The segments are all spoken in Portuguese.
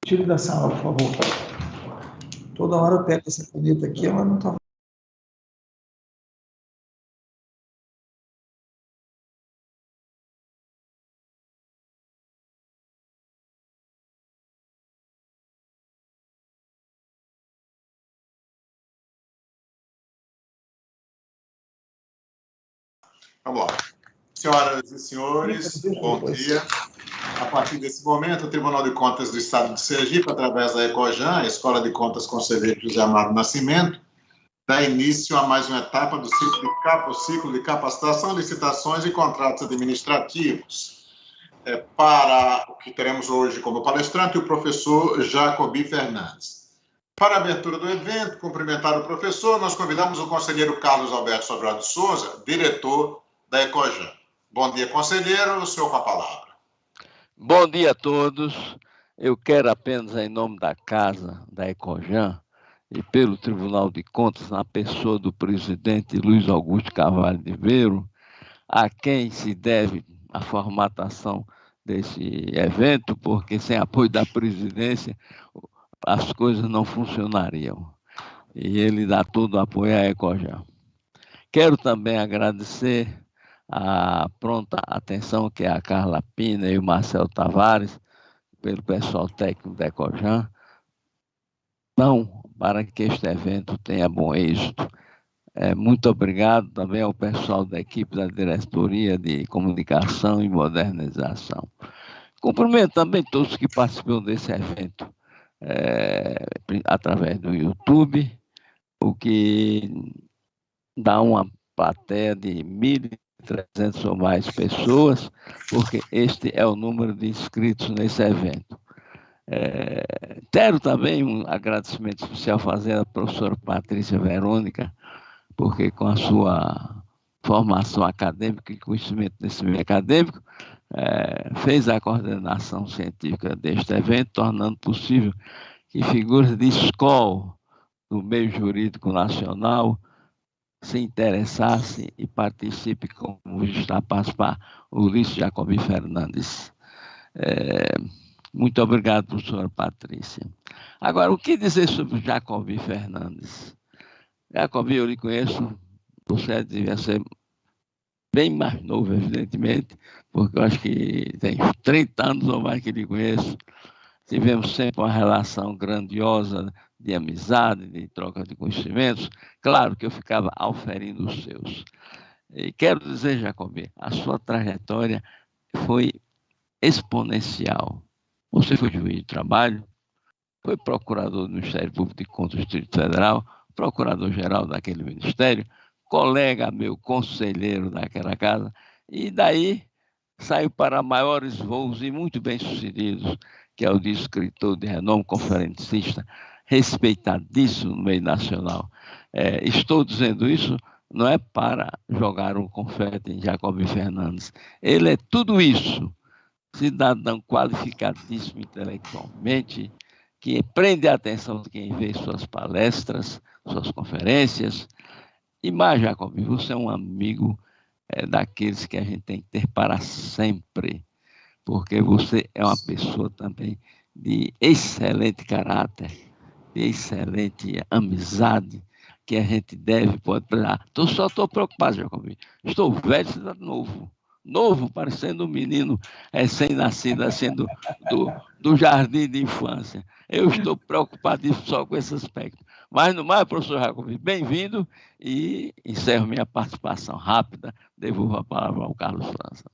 Tire da sala, por favor. Toda hora eu pego essa caneta aqui, ela não está... Vamos lá. Senhoras e senhores, bom dia. A partir desse momento, o Tribunal de Contas do Estado de Sergipe, através da Ecojan, a Escola de Contas Conselheiro José Amado Nascimento, dá início a mais uma etapa do ciclo de capacitação, licitações e contratos administrativos. Para o que teremos hoje como palestrante, o professor Jacobi Fernandes. Para a abertura do evento, cumprimentar o professor, nós convidamos o conselheiro Carlos Alberto Sobral de Souza, diretor da Ecojan. Bom dia, conselheiro, o senhor com a palavra. Bom dia a todos. Eu quero apenas, em nome da Casa, da Ecojan, e pelo Tribunal de Contas, na pessoa do presidente Luiz Augusto Carvalho de Ribeiro, a quem se deve a formatação desse evento, porque sem apoio da presidência as coisas não funcionariam. E ele dá todo o apoio à Ecojan. Quero também agradecer a pronta atenção que a Carla Pina e o Marcelo Tavares, pelo pessoal técnico da Ecojan, dão para que este evento tenha bom êxito. Muito obrigado também ao pessoal da equipe da Diretoria de Comunicação e Modernização. Cumprimento também todos que participam desse evento através do YouTube, o que dá uma plateia de 1.300 ou mais pessoas, porque este é o número de inscritos nesse evento. Quero também um agradecimento especial fazer à professora Patrícia Verônica, porque com a sua formação acadêmica e conhecimento desse meio acadêmico, fez a coordenação científica deste evento, tornando possível que figuras de escola do meio jurídico nacional se interessassem e participe, como está a participar o Ulisses Jacobi Fernandes. Muito obrigado, professora Patrícia. Agora, o que dizer sobre o Jacobi Fernandes? Jacobi, eu lhe conheço, você devia ser bem mais novo, evidentemente, porque eu acho que tem 30 anos ou mais que lhe conheço. Tivemos sempre uma relação grandiosa de amizade, de troca de conhecimentos. Claro que eu ficava auferindo os seus. E quero dizer, Jacobi, a sua trajetória foi exponencial. Você foi juiz de trabalho, foi procurador do Ministério Público de Contas do Distrito Federal, procurador-geral daquele ministério, colega meu, conselheiro daquela casa, e daí saiu para maiores voos e muito bem-sucedidos, que é o de escritor de renome, conferencista, respeitadíssimo no meio nacional. Estou dizendo isso não é para jogar um confete em Jacobi Fernandes. Ele é tudo isso, cidadão qualificadíssimo intelectualmente, que prende a atenção de quem vê suas palestras, suas conferências. E mais, Jacobi, você é um amigo daqueles que a gente tem que ter para sempre, porque você é uma pessoa também de excelente caráter, de excelente amizade, que a gente pode precisar. Só estou preocupado, Jacobi. Estou velho, você está novo, parecendo um menino recém-nascido, assim, do jardim de infância. Eu estou preocupadíssimo só com esse aspecto. Mas, no mais, professor Jacobi, bem-vindo e encerro minha participação rápida. Devolvo a palavra ao Carlos França.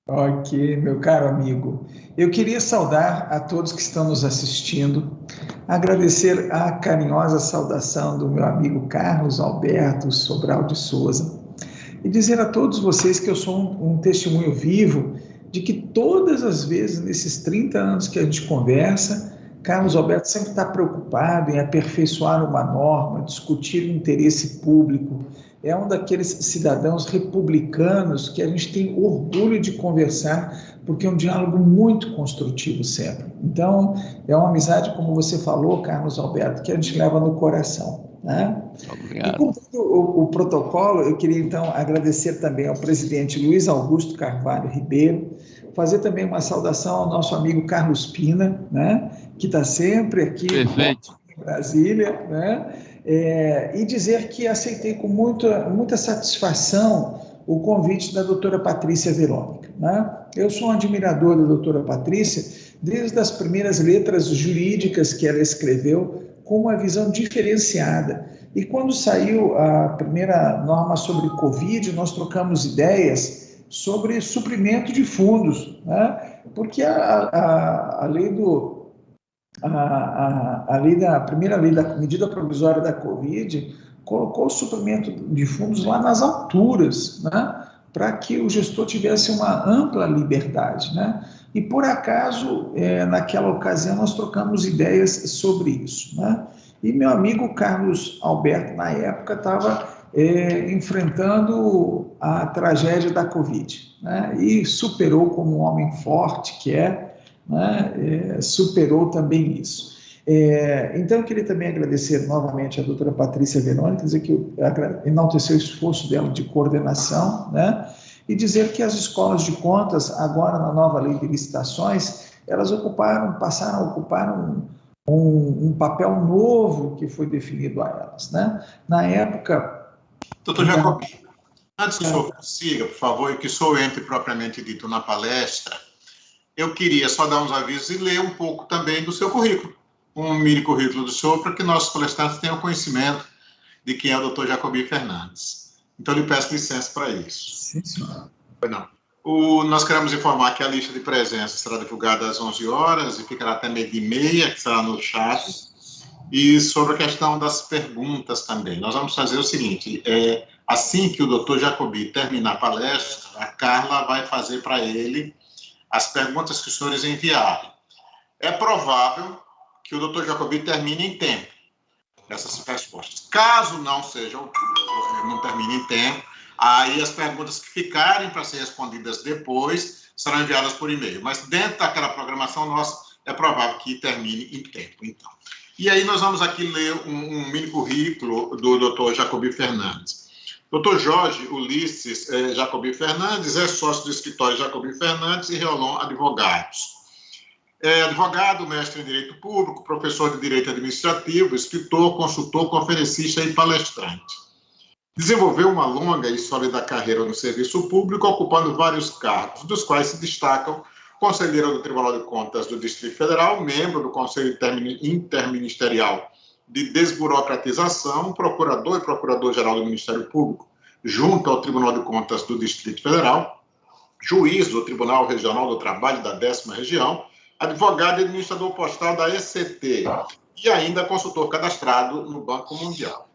Ok, meu caro amigo. Eu queria saudar a todos que estão nos assistindo, agradecer a carinhosa saudação do meu amigo Carlos Alberto Sobral de Souza e dizer a todos vocês que eu sou um testemunho vivo de que todas as vezes, nesses 30 anos que a gente conversa, Carlos Alberto sempre está preocupado em aperfeiçoar uma norma, discutir o interesse público. É um daqueles cidadãos republicanos que a gente tem orgulho de conversar, porque é um diálogo muito construtivo sempre. Então, é uma amizade, como você falou, Carlos Alberto, que a gente leva no coração, né? Obrigado. E cumprindo o protocolo, eu queria então agradecer também ao presidente Luiz Augusto Carvalho Ribeiro fazer também uma saudação ao nosso amigo Carlos Pina, né, que está sempre aqui em Brasília, né, e dizer que aceitei com muita satisfação o convite da doutora Patrícia Verônica, né? Eu sou um admirador da doutora Patrícia desde as primeiras letras jurídicas que ela escreveu, com uma visão diferenciada. E quando saiu a primeira norma sobre Covid, nós trocamos ideias sobre suprimento de fundos, né? Porque a primeira lei da medida provisória da Covid colocou o suprimento de fundos lá nas alturas, né? Para que o gestor tivesse uma ampla liberdade, né? E, por acaso, naquela ocasião, nós trocamos ideias sobre isso, né? E meu amigo Carlos Alberto, na época, estava enfrentando a tragédia da Covid, né? E superou como um homem forte que é, né? Superou também isso. Então, eu queria também agradecer novamente a doutora Patrícia Verônica, dizer que enaltecer o esforço dela de coordenação, né? E dizer que as escolas de contas, agora na nova lei de licitações, elas passaram a ocupar um papel novo que foi definido a elas, né? Na época... Doutor Jacobi, antes que o senhor siga, por favor, e que o senhor entre propriamente dito na palestra, eu queria só dar uns avisos e ler um pouco também do seu currículo, um mini currículo do senhor, para que nossos palestrantes tenham conhecimento de quem é o doutor Jacobi Fernandes. Então, lhe peço licença para isso. Sim, senhor. Não. Nós queremos informar que a lista de presença será divulgada às 11 horas e ficará até 12h30, que será no chat. E sobre a questão das perguntas também. Nós vamos fazer o seguinte, assim que o doutor Jacobi terminar a palestra, a Carla vai fazer para ele as perguntas que os senhores enviarem. É provável que o doutor Jacobi termine em tempo essas respostas. Caso não termine em tempo, aí as perguntas que ficarem para ser respondidas depois serão enviadas por e-mail. Mas dentro daquela programação nossa, é provável que termine em tempo, então. E aí nós vamos aqui ler um mini currículo do doutor Jacobi Fernandes. Dr. Jorge Ulisses Jacobi Fernandes é sócio do escritório Jacobi Fernandes e Reolon Advogados. É advogado, mestre em Direito Público, professor de Direito Administrativo, escritor, consultor, conferencista e palestrante. Desenvolveu uma longa e sólida carreira no serviço público, ocupando vários cargos, dos quais se destacam conselheiro do Tribunal de Contas do Distrito Federal, membro do Conselho Interministerial de Desburocratização, procurador e procurador-geral do Ministério Público, junto ao Tribunal de Contas do Distrito Federal, juiz do Tribunal Regional do Trabalho da 10ª Região, advogado e administrador postal da ECT e ainda consultor cadastrado no Banco Mundial.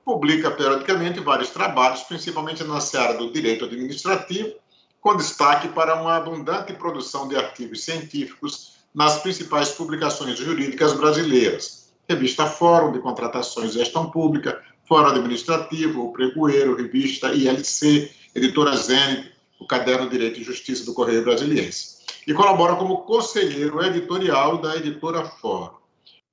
Publica periodicamente vários trabalhos, principalmente na seara do direito administrativo, com destaque para uma abundante produção de artigos científicos nas principais publicações jurídicas brasileiras. Revista Fórum de Contratações e Gestão Pública, Fórum Administrativo, O Pregoeiro, Revista ILC, Editora Zenit, o Caderno Direito e Justiça do Correio Brasiliense. E colabora como conselheiro editorial da Editora Fórum.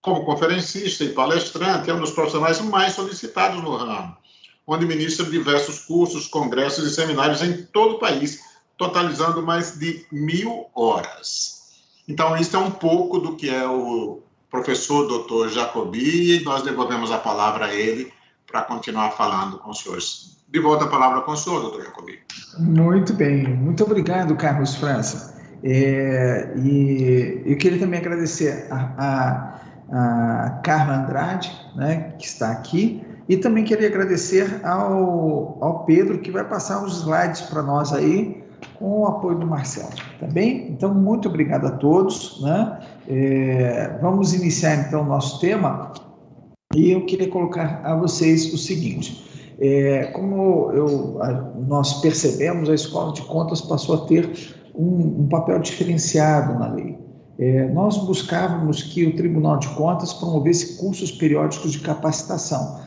Como conferencista e palestrante, é um dos profissionais mais solicitados no ramo, onde ministra diversos cursos, congressos e seminários em todo o país, totalizando mais de 1000 horas. Então, isso é um pouco do que é o professor Dr. Jacobi, e nós devolvemos a palavra a ele para continuar falando com os senhores. De volta a palavra com o senhor, Dr. Jacobi. Muito bem, muito obrigado, Carlos França. E eu queria também agradecer a Carla Andrade, né, que está aqui, e também queria agradecer ao Pedro, que vai passar os slides para nós aí, com o apoio do Marcelo, tá bem? Então, muito obrigado a todos, né? Vamos iniciar, então, o nosso tema, e eu queria colocar a vocês o seguinte, como nós percebemos, a Escola de Contas passou a ter um papel diferenciado na lei. Nós buscávamos que o Tribunal de Contas promovesse cursos periódicos de capacitação,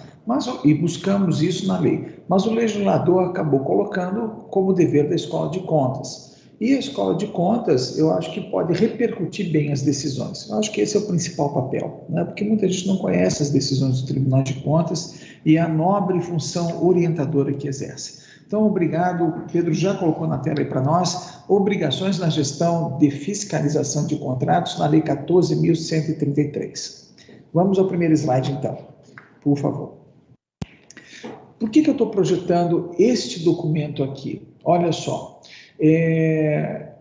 e buscamos isso na lei, mas o legislador acabou colocando como dever da Escola de Contas. E a Escola de Contas, eu acho que pode repercutir bem as decisões. Eu acho que esse é o principal papel, né? Porque muita gente não conhece as decisões do Tribunal de Contas e a nobre função orientadora que exerce. Então, obrigado. Pedro já colocou na tela aí para nós, obrigações na gestão de fiscalização de contratos na Lei 14.133. Vamos ao primeiro slide, então, por favor. Por que eu estou projetando este documento aqui? Olha só,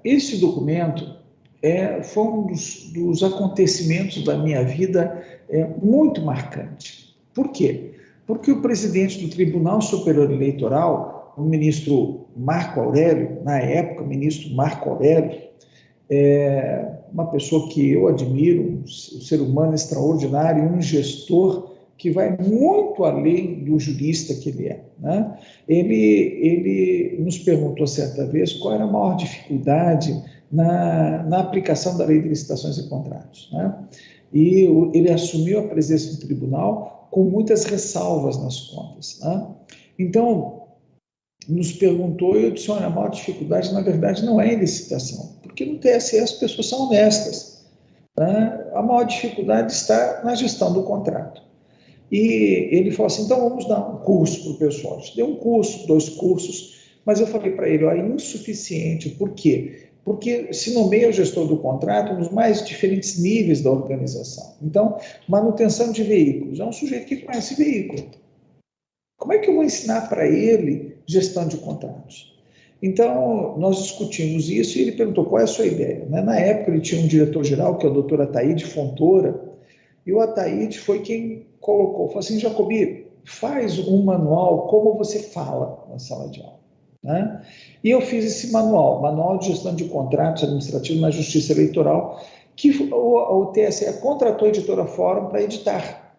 este documento foi um dos acontecimentos da minha vida muito marcante. Por quê? Porque o presidente do Tribunal Superior Eleitoral, o ministro Marco Aurélio, na época, o ministro Marco Aurélio, uma pessoa que eu admiro, um ser humano extraordinário, um gestor que vai muito além do jurista que ele é, né? Ele nos perguntou certa vez qual era a maior dificuldade na aplicação da lei de licitações e contratos, né? E ele assumiu a presidência do tribunal com muitas ressalvas nas contas, né? Então, nos perguntou, e eu disse, olha, a maior dificuldade, na verdade, não é em licitação, porque no TSE as pessoas são honestas, né? A maior dificuldade está na gestão do contrato. E ele falou assim, então vamos dar um curso para o pessoal. A gente deu um curso, 2 cursos, mas eu falei para ele, ó, é insuficiente. Por quê? Porque se nomeia o gestor do contrato nos mais diferentes níveis da organização. Então, manutenção de veículos, é um sujeito que conhece veículo. Como é que eu vou ensinar para ele gestão de contratos? Então, nós discutimos isso e ele perguntou qual é a sua ideia. Na época, ele tinha um diretor-geral, que é o doutor Ataíde Fontoura, e o Ataíde foi quem colocou, falou assim, Jacobi, faz um manual como você fala na sala de aula, né? E eu fiz esse manual de gestão de contratos administrativos na Justiça Eleitoral, que o TSE contratou a editora Fórum para editar.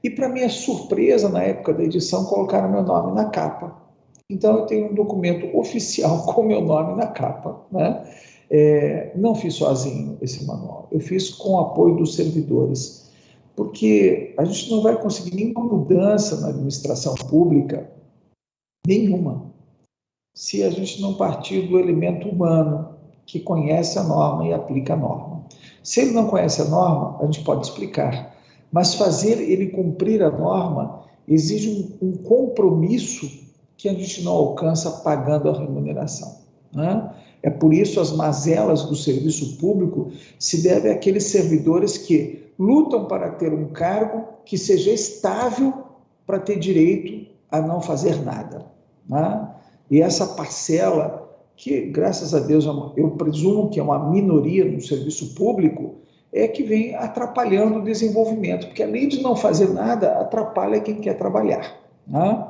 E, para minha surpresa, na época da edição, colocaram meu nome na capa. Então, eu tenho um documento oficial com meu nome na capa, né? Não fiz sozinho esse manual, eu fiz com o apoio dos servidores, porque a gente não vai conseguir nenhuma mudança na administração pública, nenhuma, se a gente não partir do elemento humano, que conhece a norma e aplica a norma. Se ele não conhece a norma, a gente pode explicar, mas fazer ele cumprir a norma exige um compromisso que a gente não alcança pagando a remuneração, né? É por isso as mazelas do serviço público se devem àqueles servidores que lutam para ter um cargo que seja estável para ter direito a não fazer nada, né? E essa parcela, que graças a Deus eu presumo que é uma minoria no serviço público, é que vem atrapalhando o desenvolvimento, porque além de não fazer nada, atrapalha quem quer trabalhar, né?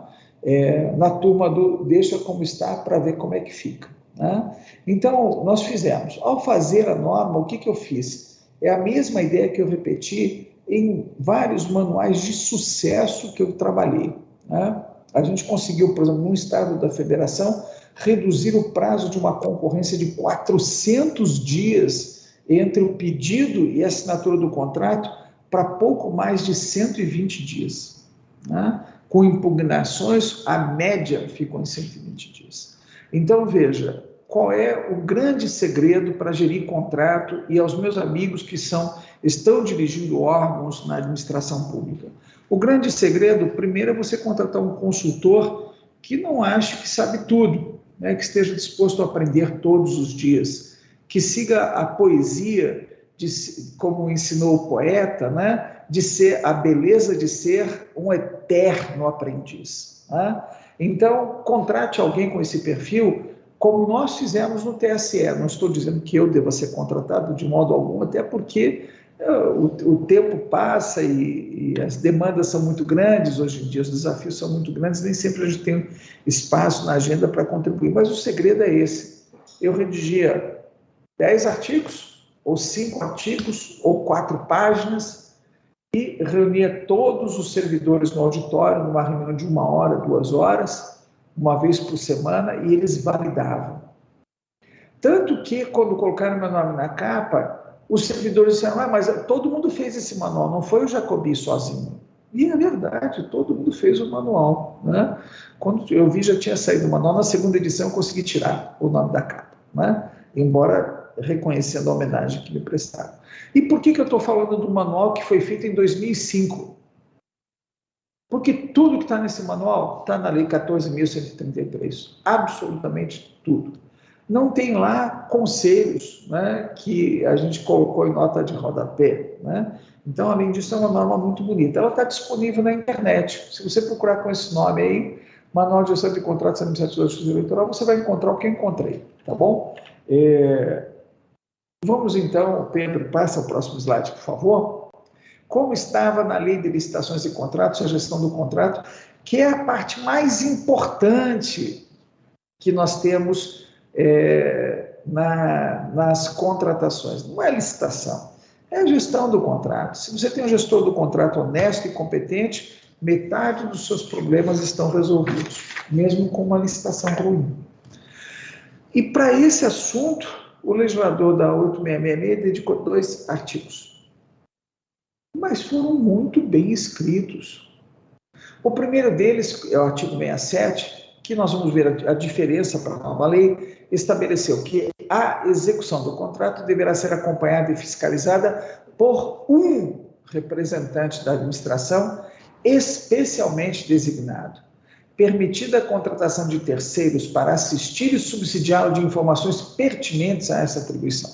Na turma do deixa como está para ver como é que fica, né? Então, nós fizemos. Ao fazer a norma, o que eu fiz? É a mesma ideia que eu repeti em vários manuais de sucesso que eu trabalhei, né? A gente conseguiu, por exemplo, no estado da federação, reduzir o prazo de uma concorrência de 400 dias entre o pedido e a assinatura do contrato para pouco mais de 120 dias, né? Com impugnações, a média ficou em 120 dias. Então, veja, qual é o grande segredo para gerir contrato, e aos meus amigos que estão dirigindo órgãos na administração pública? O grande segredo, primeiro, é você contratar um consultor que não ache que sabe tudo, né? Que esteja disposto a aprender todos os dias, que siga a poesia, como ensinou o poeta, né? De ser a beleza de ser um eterno aprendiz, né? Então, contrate alguém com esse perfil, como nós fizemos no TSE. Não estou dizendo que eu deva ser contratado de modo algum, até porque o tempo passa e as demandas são muito grandes hoje em dia, os desafios são muito grandes, nem sempre a gente tem espaço na agenda para contribuir, mas o segredo é esse. Eu redigia 10 artigos, ou 5 artigos, ou 4 páginas, e reunia todos os servidores no auditório, numa reunião de 1 hora, 2 horas, uma vez por semana, e eles validavam. Tanto que, quando colocaram meu nome na capa, os servidores disseram, mas todo mundo fez esse manual, não foi o Jacobi sozinho. E é verdade, todo mundo fez o manual, né? Quando eu vi, já tinha saído o manual, na segunda edição eu consegui tirar o nome da capa, né? Embora reconhecendo a homenagem que me prestaram. E por que eu estou falando do manual que foi feito em 2005? Porque tudo que está nesse manual está na Lei 14.133, absolutamente tudo. Não tem lá conselhos, né, que a gente colocou em nota de rodapé, né? Então, além disso, é uma norma muito bonita. Ela está disponível na internet. Se você procurar com esse nome aí, Manual de Gestão de Contratos Administrativos da Justiça Eleitoral, você vai encontrar o que eu encontrei, tá bom? Vamos então, Pedro, passa ao próximo slide, por favor. Como estava na Lei de Licitações e Contratos, a gestão do contrato, que é a parte mais importante que nós temos nas contratações. Não é licitação, é a gestão do contrato. Se você tem um gestor do contrato honesto e competente, metade dos seus problemas estão resolvidos, mesmo com uma licitação ruim. E para esse assunto, o legislador da 8666 dedicou 2 artigos, mas foram muito bem escritos. O primeiro deles é o artigo 67, que nós vamos ver a diferença para a nova lei, estabeleceu que a execução do contrato deverá ser acompanhada e fiscalizada por um representante da administração especialmente designado. Permitida a contratação de terceiros para assistir e subsidiá-lo de informações pertinentes a essa atribuição.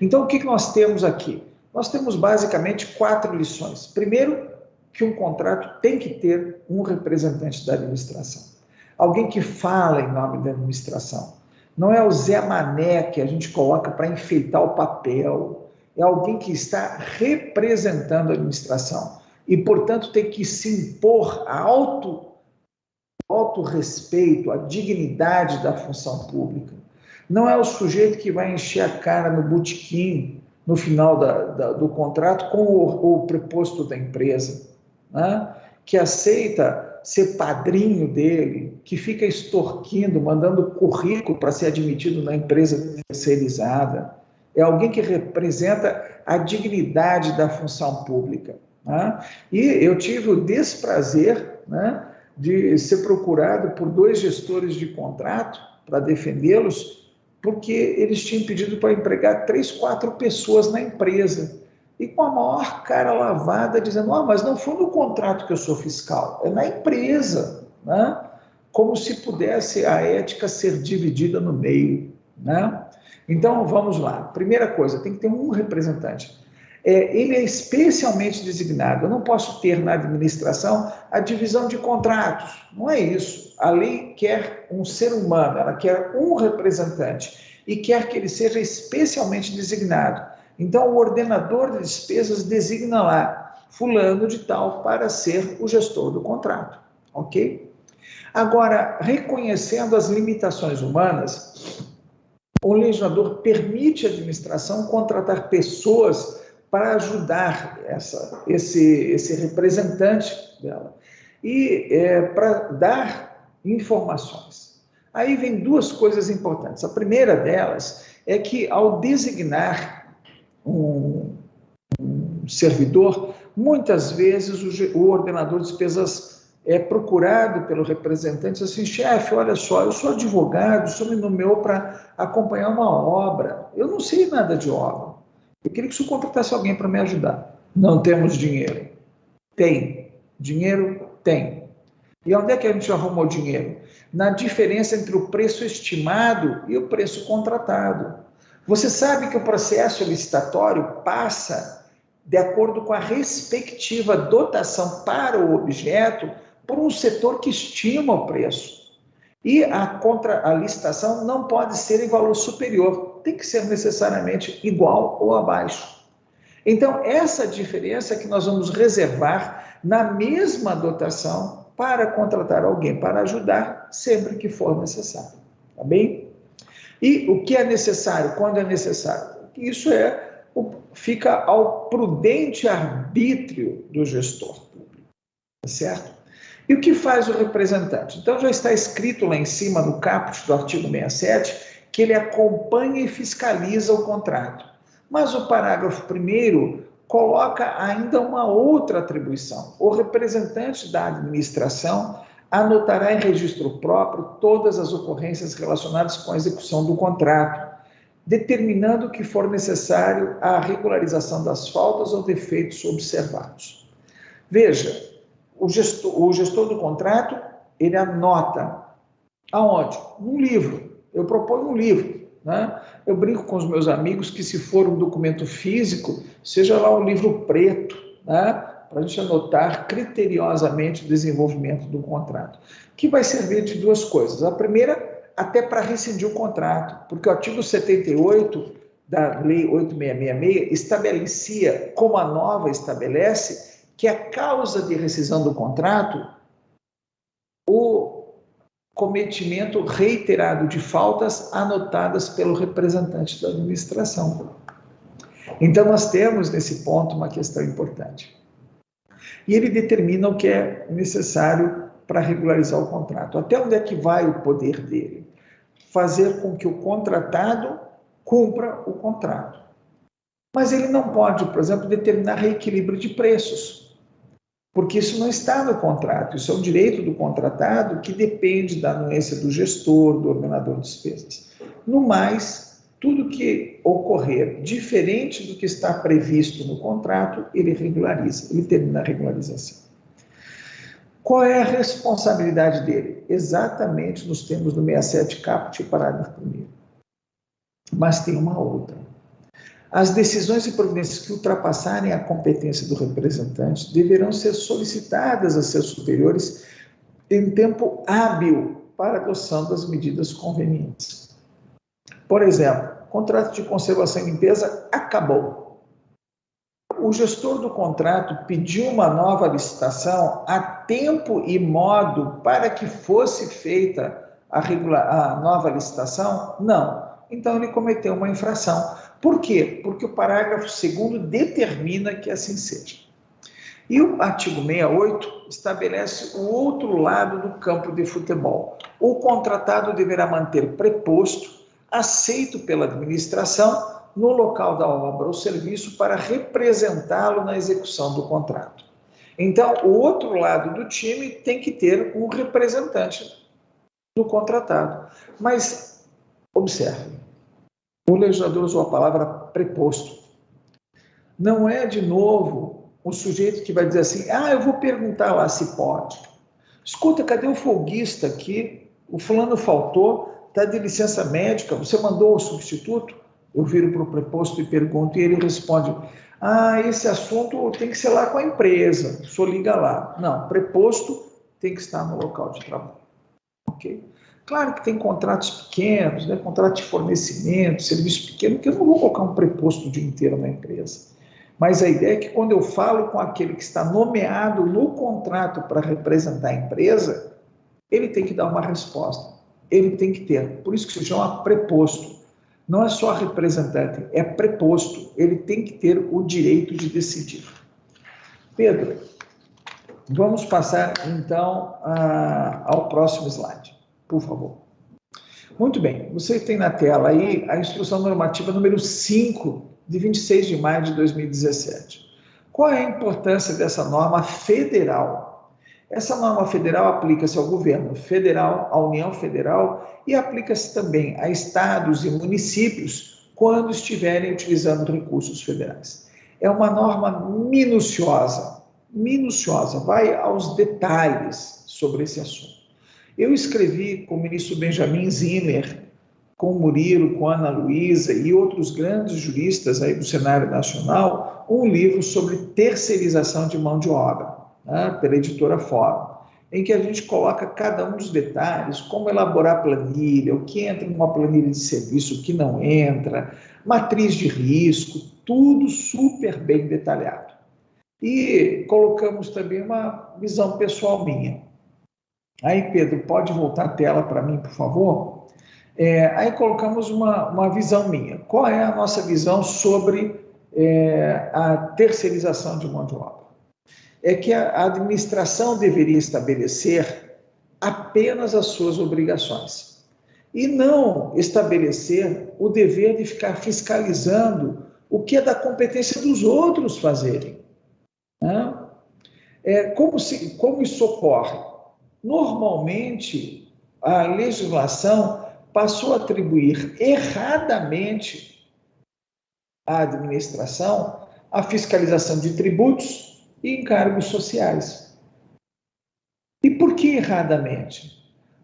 Então, o que nós temos aqui? Nós temos basicamente 4 lições. Primeiro, que um contrato tem que ter um representante da administração. Alguém que fala em nome da administração. Não é o Zé Mané que a gente coloca para enfeitar o papel. É alguém que está representando a administração. E, portanto, tem que se impor a alto respeito, a dignidade da função pública. Não é o sujeito que vai encher a cara no botequim, no final do contrato, com o preposto da empresa, né? Que aceita ser padrinho dele, que fica extorquindo, mandando currículo para ser admitido na empresa terceirizada. É alguém que representa a dignidade da função pública, né? E eu tive o desprazer, né, de ser procurado por 2 gestores de contrato para defendê-los, porque eles tinham pedido para empregar 3, 4 pessoas na empresa. E com a maior cara lavada, dizendo, mas não foi no contrato que eu sou fiscal, é na empresa, né? Como se pudesse a ética ser dividida no meio, né? Então, vamos lá. Primeira coisa, tem que ter um representante. Ele é especialmente designado. Eu não posso ter na administração a divisão de contratos. Não é isso. A lei quer um ser humano, ela quer um representante e quer que ele seja especialmente designado. Então, o ordenador de despesas designa lá fulano de tal para ser o gestor do contrato, ok? Agora, reconhecendo as limitações humanas, o legislador permite à administração contratar pessoas para ajudar esse representante dela e para dar informações. Aí vem 2 coisas importantes. A primeira delas é que, ao designar um servidor, muitas vezes o ordenador de despesas é procurado pelo representante assim, chefe, olha só, eu sou advogado, o senhor me nomeou para acompanhar uma obra, eu não sei nada de obra, eu queria que o senhor contratasse alguém para me ajudar. Não temos dinheiro. Tem. Dinheiro? Tem. E onde é que a gente arrumou dinheiro? Na diferença entre o preço estimado e o preço contratado. Você sabe que o processo licitatório passa de acordo com a respectiva dotação para o objeto por um setor que estima o preço. E a licitação não pode ser em valor superior, tem que ser necessariamente igual ou abaixo. Então, essa diferença que nós vamos reservar na mesma dotação para contratar alguém para ajudar sempre que for necessário, tá bem? E o que é necessário, quando é necessário? Isso fica ao prudente arbítrio do gestor público, tá certo? E o que faz o representante? Então, já está escrito lá em cima, no caput do artigo 67, que ele acompanha e fiscaliza o contrato. Mas o parágrafo 1º coloca ainda uma outra atribuição. O representante da administração anotará em registro próprio todas as ocorrências relacionadas com a execução do contrato, determinando o que for necessário a regularização das faltas ou defeitos observados. Veja, o gestor do contrato, ele anota. Aonde? Num livro. Eu proponho um livro. Né? Eu brinco com os meus amigos que, se for um documento físico, seja lá um livro preto, né? Para a gente anotar criteriosamente o desenvolvimento do contrato, que vai servir de duas coisas. A primeira, até para rescindir o contrato, porque o artigo 78 da Lei 8666 estabelecia, como a nova estabelece, que a causa de rescisão do contrato, o cometimento reiterado de faltas anotadas pelo representante da administração. Então, nós temos, nesse ponto, uma questão importante. E ele determina o que é necessário para regularizar o contrato. Até onde é que vai o poder dele? Fazer com que o contratado cumpra o contrato. Mas ele não pode, por exemplo, determinar reequilíbrio de preços, porque isso não está no contrato, isso é um direito do contratado que depende da anuência do gestor, do ordenador de despesas. No mais, tudo que ocorrer diferente do que está previsto no contrato, ele regulariza, ele termina a regularização. Qual é a responsabilidade dele? Exatamente nos termos do 67 caput, parágrafo 1º. Mas tem uma outra. As decisões e providências que ultrapassarem a competência do representante deverão ser solicitadas a seus superiores em tempo hábil para a adoção das medidas convenientes. Por exemplo, contrato de conservação e limpeza acabou. O gestor do contrato pediu uma nova licitação a tempo e modo para que fosse feita a nova licitação? Não. Então, ele cometeu uma infração. Por quê? Porque o parágrafo 2º determina que assim seja. E o artigo 68 estabelece o outro lado do campo de futebol. O contratado deverá manter preposto, aceito pela administração, no local da obra ou serviço para representá-lo na execução do contrato. Então, o outro lado do time tem que ter um representante do contratado. Mas, observe, o legislador usou a palavra preposto. Não é, de novo, o sujeito que vai dizer assim, eu vou perguntar lá se pode. Escuta, cadê o folguista aqui? O fulano faltou, está de licença médica, você mandou o substituto? Eu viro para o preposto e pergunto, e ele responde, esse assunto tem que ser lá com a empresa, o senhor liga lá. Não, preposto tem que estar no local de trabalho. Ok? Claro que tem contratos pequenos, né? Contrato de fornecimento, serviço pequeno, que eu não vou colocar um preposto o dia inteiro na empresa. Mas a ideia é que quando eu falo com aquele que está nomeado no contrato para representar a empresa, ele tem que dar uma resposta. Ele tem que ter. Por isso que se chama preposto. Não é só representante, é preposto. Ele tem que ter o direito de decidir. Pedro, vamos passar então ao próximo slide, por favor. Muito bem, você tem na tela aí a instrução normativa número 5, de 26 de maio de 2017. Qual é a importância dessa norma federal? Essa norma federal aplica-se ao governo federal, à União Federal e aplica-se também a estados e municípios quando estiverem utilizando recursos federais. É uma norma minuciosa, vai aos detalhes sobre esse assunto. Eu escrevi com o ministro Benjamin Zimmer, com o Murilo, com a Ana Luísa e outros grandes juristas aí do cenário nacional, um livro sobre terceirização de mão de obra, né, pela editora Fórum, em que a gente coloca cada um dos detalhes, como elaborar planilha, o que entra numa planilha de serviço, o que não entra, matriz de risco, tudo super bem detalhado. E colocamos também uma visão pessoal minha. Aí, Pedro, pode voltar a tela para mim, por favor? Aí colocamos uma visão minha. Qual é a nossa visão sobre a terceirização de mão de obra? É que a administração deveria estabelecer apenas as suas obrigações e não estabelecer o dever de ficar fiscalizando o que é da competência dos outros fazerem. Né? Como isso ocorre? Normalmente, a legislação passou a atribuir erradamente à administração a fiscalização de tributos e encargos sociais. E por que erradamente?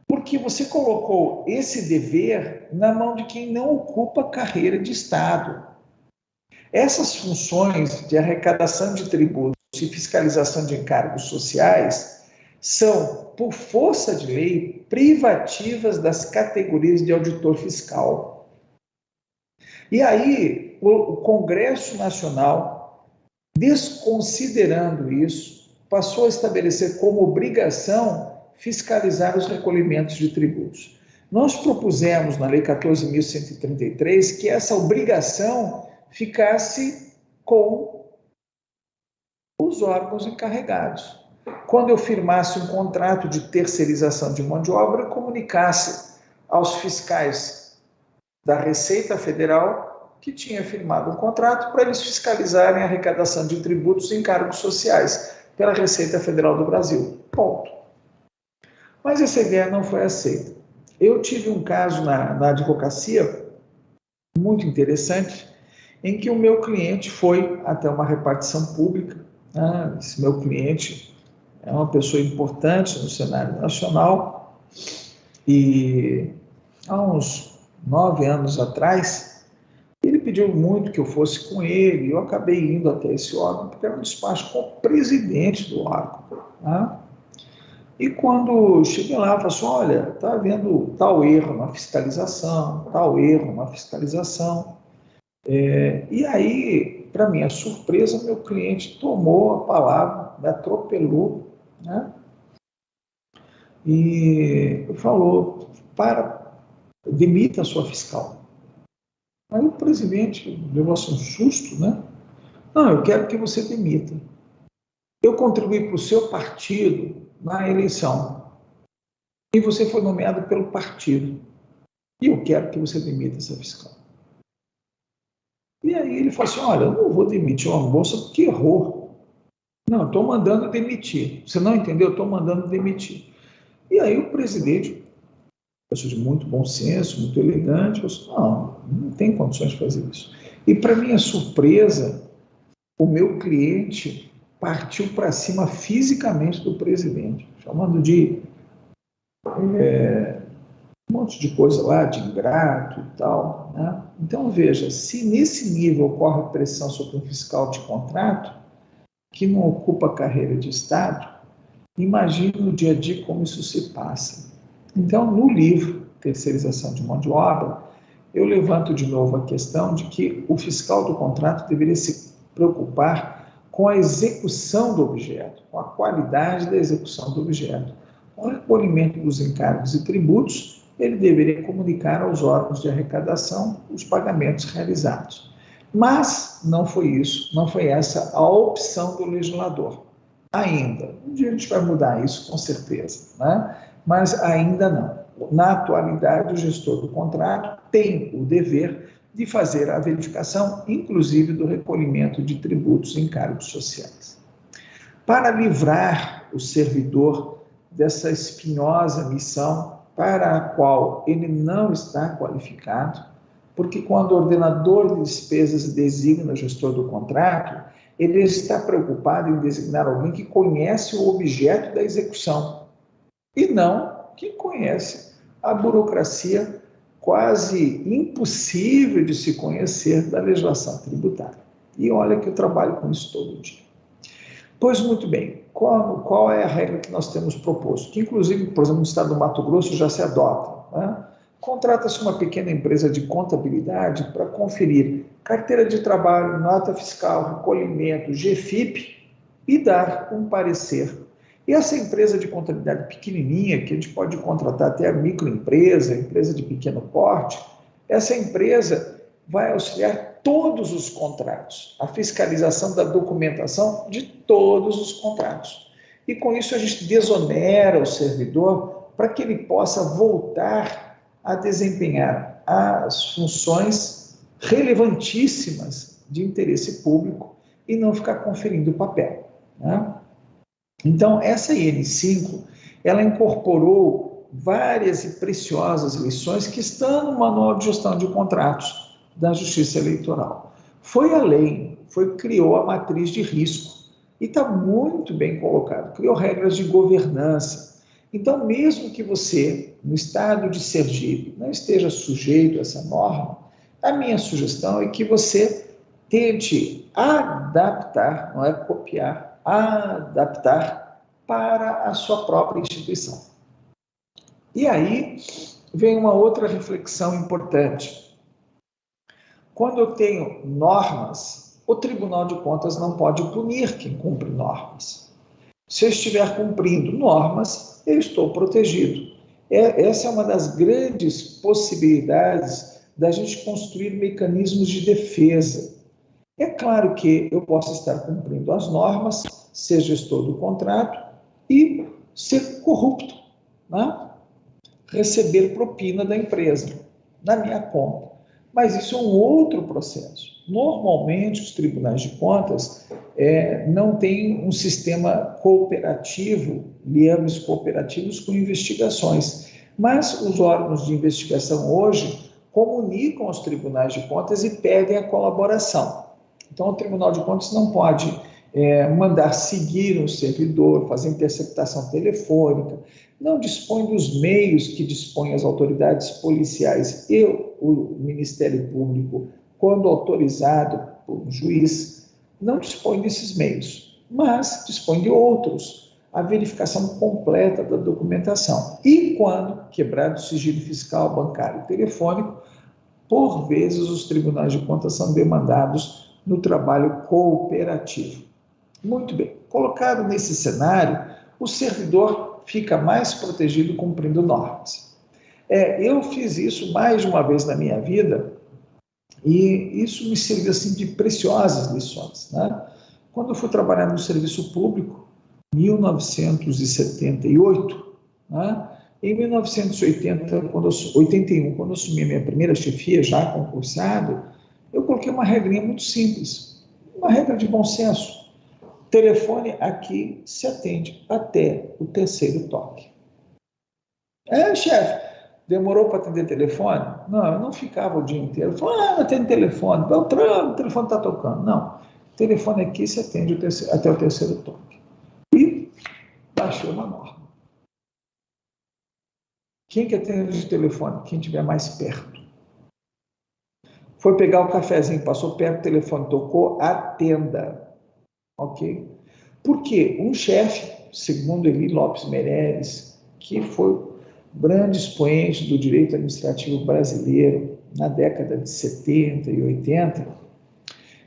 Porque você colocou esse dever na mão de quem não ocupa carreira de Estado. Essas funções de arrecadação de tributos e fiscalização de encargos sociais são, por força de lei, privativas das categorias de auditor fiscal. E aí, o Congresso Nacional, desconsiderando isso, passou a estabelecer como obrigação fiscalizar os recolhimentos de tributos. Nós propusemos na Lei 14.133 que essa obrigação ficasse com os órgãos encarregados. Quando eu firmasse um contrato de terceirização de mão de obra, eu comunicasse aos fiscais da Receita Federal que tinha firmado um contrato para eles fiscalizarem a arrecadação de tributos e encargos sociais pela Receita Federal do Brasil. Ponto. Mas essa ideia não foi aceita. Eu tive um caso na advocacia muito interessante, em que o meu cliente foi até uma repartição pública. Esse meu cliente é uma pessoa importante no cenário nacional e há uns 9 anos atrás, ele pediu muito que eu fosse com ele e eu acabei indo até esse órgão, porque era um despacho com o presidente do órgão. E quando cheguei lá, eu falei assim, olha, está havendo tal erro na fiscalização, tal erro na fiscalização. E aí, para minha surpresa, meu cliente tomou a palavra, me atropelou, né? E falou, demita a sua fiscal. Aí o presidente levou assim um susto, né? Não, eu quero que você demita. Eu contribuí para o seu partido na eleição e você foi nomeado pelo partido. E eu quero que você demita essa fiscal. E aí ele falou assim, olha, eu não vou demitir uma moça porque errou. Não, estou mandando demitir. Você não entendeu? Estou mandando demitir. E aí o presidente, pessoa de muito bom senso, muito elegante, falou assim, não tem condições de fazer isso. E para minha surpresa, o meu cliente partiu para cima fisicamente do presidente, chamando de um monte de coisa lá, de ingrato e tal, né? Então, veja, se nesse nível ocorre pressão sobre um fiscal de contrato, que não ocupa a carreira de Estado, imagine no dia a dia como isso se passa. Então, no livro Terceirização de Mão de Obra, eu levanto de novo a questão de que o fiscal do contrato deveria se preocupar com a execução do objeto, com a qualidade da execução do objeto. Com o recolhimento dos encargos e tributos, ele deveria comunicar aos órgãos de arrecadação os pagamentos realizados. Mas não foi isso, não foi essa a opção do legislador. Ainda. Um dia a gente vai mudar isso, com certeza, né? Mas ainda não. Na atualidade, o gestor do contrato tem o dever de fazer a verificação, inclusive do recolhimento de tributos e encargos sociais. Para livrar o servidor dessa espinhosa missão para a qual ele não está qualificado, porque quando o ordenador de despesas designa o gestor do contrato, ele está preocupado em designar alguém que conhece o objeto da execução e não que conhece a burocracia quase impossível de se conhecer da legislação tributária. E olha que eu trabalho com isso todo dia. Pois muito bem, qual é a regra que nós temos proposto? Que inclusive, por exemplo, no estado do Mato Grosso já se adota, né? Contrata-se uma pequena empresa de contabilidade para conferir carteira de trabalho, nota fiscal, recolhimento, GFIP e dar um parecer. E essa empresa de contabilidade pequenininha, que a gente pode contratar até a microempresa, empresa de pequeno porte, essa empresa vai auxiliar todos os contratos, a fiscalização da documentação de todos os contratos. E com isso a gente desonera o servidor para que ele possa voltar a desempenhar as funções relevantíssimas de interesse público e não ficar conferindo papel, né? Então, essa IN5, ela incorporou várias e preciosas lições que estão no Manual de Gestão de Contratos da Justiça Eleitoral. Foi além, criou a matriz de risco. E está muito bem colocado. Criou regras de governança. Então, mesmo que você, no estado de Sergipe, não esteja sujeito a essa norma, a minha sugestão é que você tente adaptar, não é copiar, adaptar para a sua própria instituição. E aí vem uma outra reflexão importante. Quando eu tenho normas, o Tribunal de Contas não pode punir quem cumpre normas. Se eu estiver cumprindo normas, eu estou protegido. Essa é uma das grandes possibilidades da gente construir mecanismos de defesa. É claro que eu posso estar cumprindo as normas, ser gestor do contrato e ser corrupto, né? Receber propina da empresa, na minha conta. Mas isso é um outro processo. Normalmente, os tribunais de contas não têm um sistema cooperativo, liames cooperativos com investigações. Mas os órgãos de investigação hoje comunicam aos tribunais de contas e pedem a colaboração. Então, o Tribunal de Contas não pode mandar seguir um servidor, fazer interceptação telefônica, não dispõe dos meios que dispõem as autoridades policiais e o Ministério Público, quando autorizado por um juiz, não dispõe desses meios, mas dispõe de outros, a verificação completa da documentação. E quando quebrado o sigilo fiscal, bancário e telefônico, por vezes os tribunais de contas são demandados no trabalho cooperativo. Muito bem, colocado nesse cenário, o servidor fica mais protegido cumprindo normas. Eu fiz isso mais de uma vez na minha vida e isso me serviu assim, de preciosas lições, né? Quando eu fui trabalhar no serviço público, em 1978, né? Em 1981, quando eu assumi a minha primeira chefia, já concursado, eu coloquei uma regrinha muito simples, uma regra de bom senso. Telefone aqui se atende até o terceiro toque. Chefe, demorou para atender telefone? Não, eu não ficava o dia inteiro. Eu falava, não atende telefone. Beltrano, o telefone está tocando. Não, o telefone aqui se atende até o terceiro toque. E baixou uma norma. Quem que atende o telefone? Quem estiver mais perto. Foi pegar o cafezinho, passou perto do telefone, tocou, atenda. Ok? Porque um chefe, segundo Eli Lopes Meireles, que foi grande expoente do direito administrativo brasileiro na década de 70 e 80,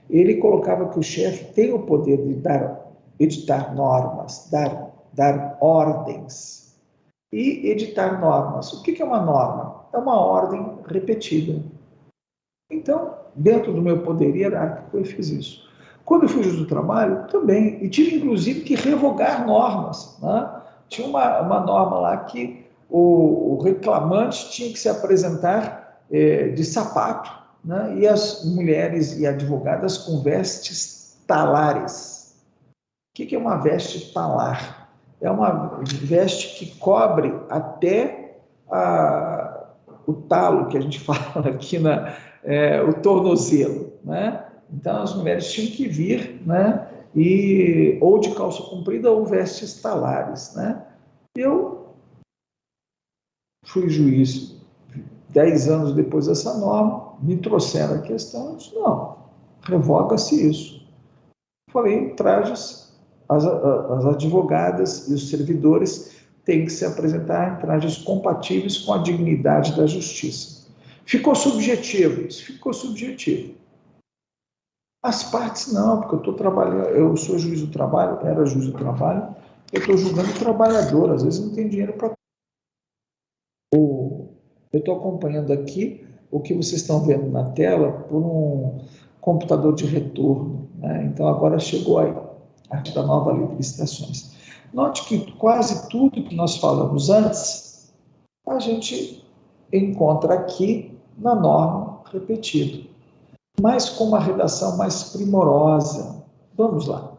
ele colocava que o chefe tem o poder de editar normas, dar ordens e editar normas. O que é uma norma? É uma ordem repetida. Então, dentro do meu poder hierárquico, eu fiz isso. Quando eu fui juiz do trabalho, também, e tive inclusive que revogar normas, né? Tinha uma norma lá que o reclamante tinha que se apresentar de sapato, né? E as mulheres e advogadas com vestes talares. O que é uma veste talar? É uma veste que cobre até o talo, que a gente fala aqui, o tornozelo, né? Então, as mulheres tinham que vir, né? Ou de calça comprida ou vestes talares, né? Eu fui juiz 10 anos depois dessa norma, me trouxeram a questão, eu disse, não, revoga-se isso. Falei, trajes, as advogadas e os servidores têm que se apresentar em trajes compatíveis com a dignidade da justiça. Ficou subjetivo, isso ficou subjetivo. As partes não, porque eu estou trabalhando, eu sou juiz do trabalho, era juiz do trabalho, eu estou julgando o trabalhador, às vezes não tem dinheiro para... Eu estou acompanhando aqui o que vocês estão vendo na tela por um computador de retorno, né? Então agora chegou aí a arte da nova lei de licitações. Note que quase tudo que nós falamos antes, a gente encontra aqui na norma repetido, mas com uma redação mais primorosa. Vamos lá.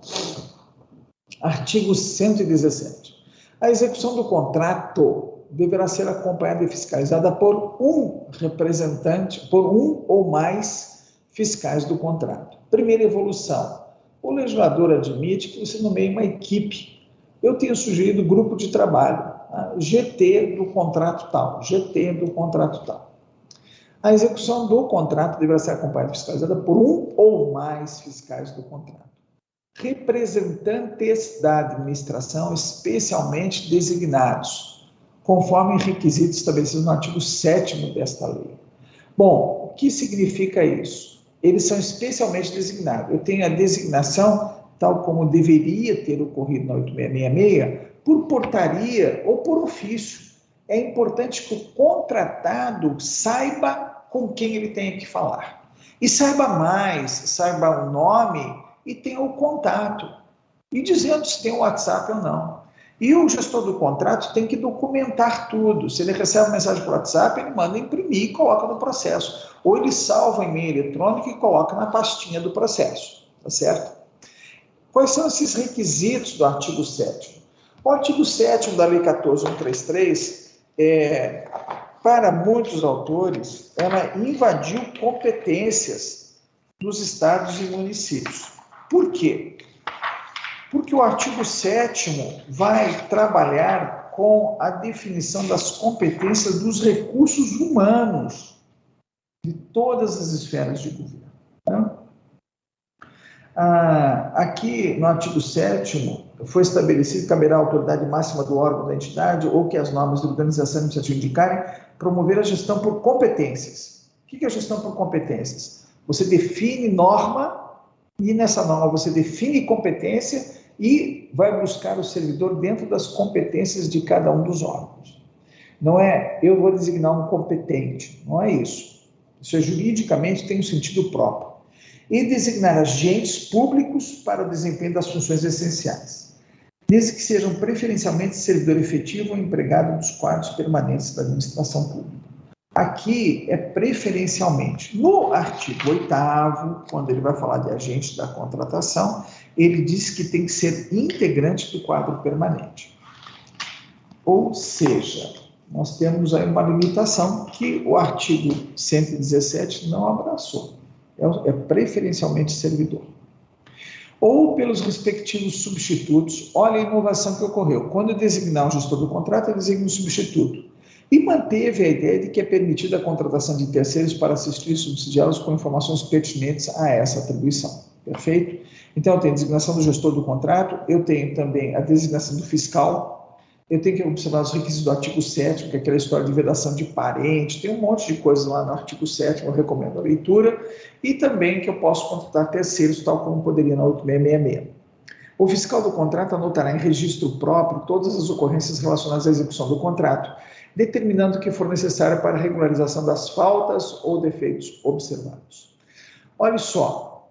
Artigo 117. A execução do contrato deverá ser acompanhada e fiscalizada por um representante, por um ou mais fiscais do contrato. Primeira evolução. o legislador admite que você nomeie uma equipe. Eu tenho sugerido grupo de trabalho, GT do contrato tal, GT do contrato tal. A execução do contrato deverá ser acompanhada e fiscalizada por um ou mais fiscais do contrato. Representantes da administração especialmente designados, conforme requisitos estabelecidos no artigo 7º desta lei. Bom, o que significa isso? Eles são especialmente designados. Eu tenho a designação, tal como deveria ter ocorrido na 8666, por portaria ou por ofício. É importante que o contratado saiba com quem ele tem que falar. E saiba mais, saiba o nome e tenha o contato. E dizendo se tem o WhatsApp ou não. E o gestor do contrato tem que documentar tudo. Se ele recebe uma mensagem por WhatsApp, ele manda imprimir e coloca no processo. Ou ele salva em e-mail eletrônico e coloca na pastinha do processo. Tá certo? Quais são esses requisitos do artigo 7º? O artigo 7º da Lei 14.133, para muitos autores, ela invadiu competências dos estados e municípios. Por quê? Porque o artigo 7º vai trabalhar com a definição das competências dos recursos humanos de todas as esferas de governo. Né? Aqui, no artigo 7º, foi estabelecido que caberá à autoridade máxima do órgão da entidade ou que as normas de organização administrativa indicarem promover a gestão por competências. O que é a gestão por competências? Você define norma e nessa norma você define competência e vai buscar o servidor dentro das competências de cada um dos órgãos. Não é eu vou designar um competente, não é isso. Isso é juridicamente tem um sentido próprio. E designar agentes públicos para o desempenho das funções essenciais, desde que sejam preferencialmente servidor efetivo ou empregado dos quadros permanentes da administração pública. Aqui é preferencialmente. No artigo 8º, quando ele vai falar de agente da contratação, ele diz que tem que ser integrante do quadro permanente. Ou seja, nós temos aí uma limitação que o artigo 117 não abraçou. É preferencialmente servidor. Ou pelos respectivos substitutos. Olha a inovação que ocorreu. Quando designar o gestor do contrato, ele designa um substituto. E manteve a ideia de que é permitida a contratação de terceiros para assistir e subsidiá-los com informações pertinentes a essa atribuição. Perfeito? Então, eu tenho a designação do gestor do contrato, eu tenho também a designação do fiscal, eu tenho que observar os requisitos do artigo 7º, que é aquela história de vedação de parente, tem um monte de coisas lá no artigo 7º, eu recomendo a leitura, e também que eu posso contratar terceiros, tal como poderia na 8666. O fiscal do contrato anotará em registro próprio todas as ocorrências relacionadas à execução do contrato, determinando o que for necessário para a regularização das faltas ou defeitos observados. Olha só,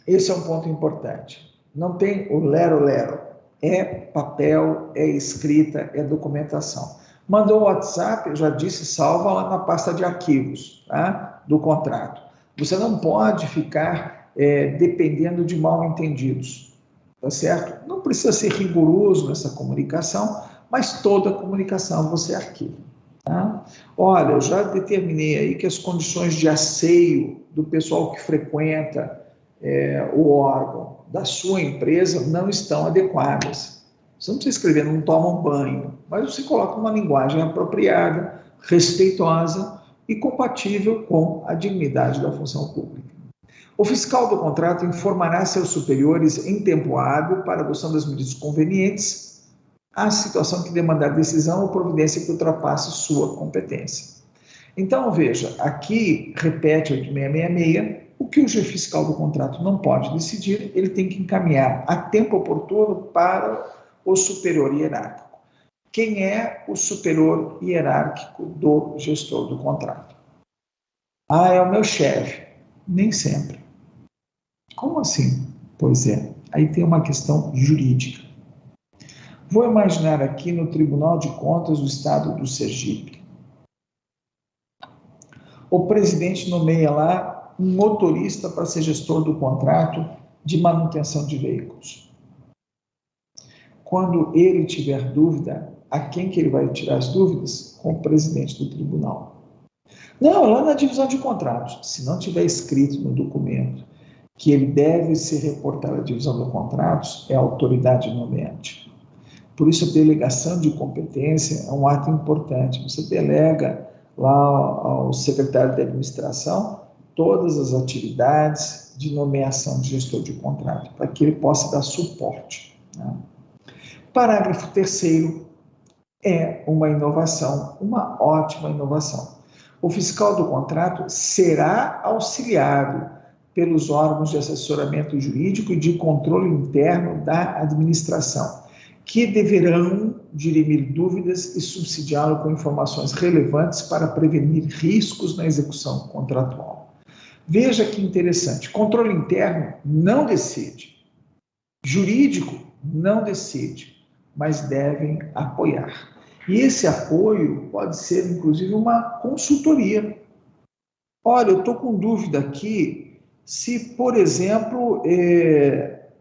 esse é um ponto importante. Não tem o lero-lero. É papel, é escrita, é documentação. Mandou o WhatsApp, eu já disse, salva lá na pasta de arquivos, tá? Do contrato. Você não pode ficar dependendo de mal-entendidos, tá certo? Não precisa ser rigoroso nessa comunicação, mas toda comunicação você arquiva. Tá? Olha, eu já determinei aí que as condições de asseio do pessoal que frequenta o órgão da sua empresa não estão adequadas. Você não precisa escrever, não toma um banho, mas você coloca uma linguagem apropriada, respeitosa e compatível com a dignidade da função pública. O fiscal do contrato informará seus superiores em tempo hábil para a adoção das medidas convenientes à situação que demandar decisão ou providência que ultrapasse sua competência. Então, veja, aqui repete 8666, o que o fiscal do contrato não pode decidir, ele tem que encaminhar a tempo oportuno para o superior hierárquico. Quem é o superior hierárquico do gestor do contrato? É o meu chefe. Nem sempre. Como assim? Pois é, aí tem uma questão jurídica. Vou imaginar aqui no Tribunal de Contas do Estado do Sergipe. O presidente nomeia lá um motorista para ser gestor do contrato de manutenção de veículos. Quando ele tiver dúvida, a quem que ele vai tirar as dúvidas? Com o presidente do tribunal. Não, lá na divisão de contratos. Se não tiver escrito no documento que ele deve se reportar à divisão de contratos é a autoridade nomeante. Por isso, a delegação de competência é um ato importante. Você delega lá ao secretário de administração todas as atividades de nomeação de gestor de contrato, para que ele possa dar suporte, né? Parágrafo 3º é uma inovação, uma ótima inovação. O fiscal do contrato será auxiliado pelos órgãos de assessoramento jurídico e de controle interno da administração, que deverão dirimir dúvidas e subsidiá-lo com informações relevantes para prevenir riscos na execução contratual. Veja que interessante, controle interno não decide, jurídico não decide, mas devem apoiar. E esse apoio pode ser, inclusive, uma consultoria. Olha, eu estou com dúvida aqui se, por exemplo,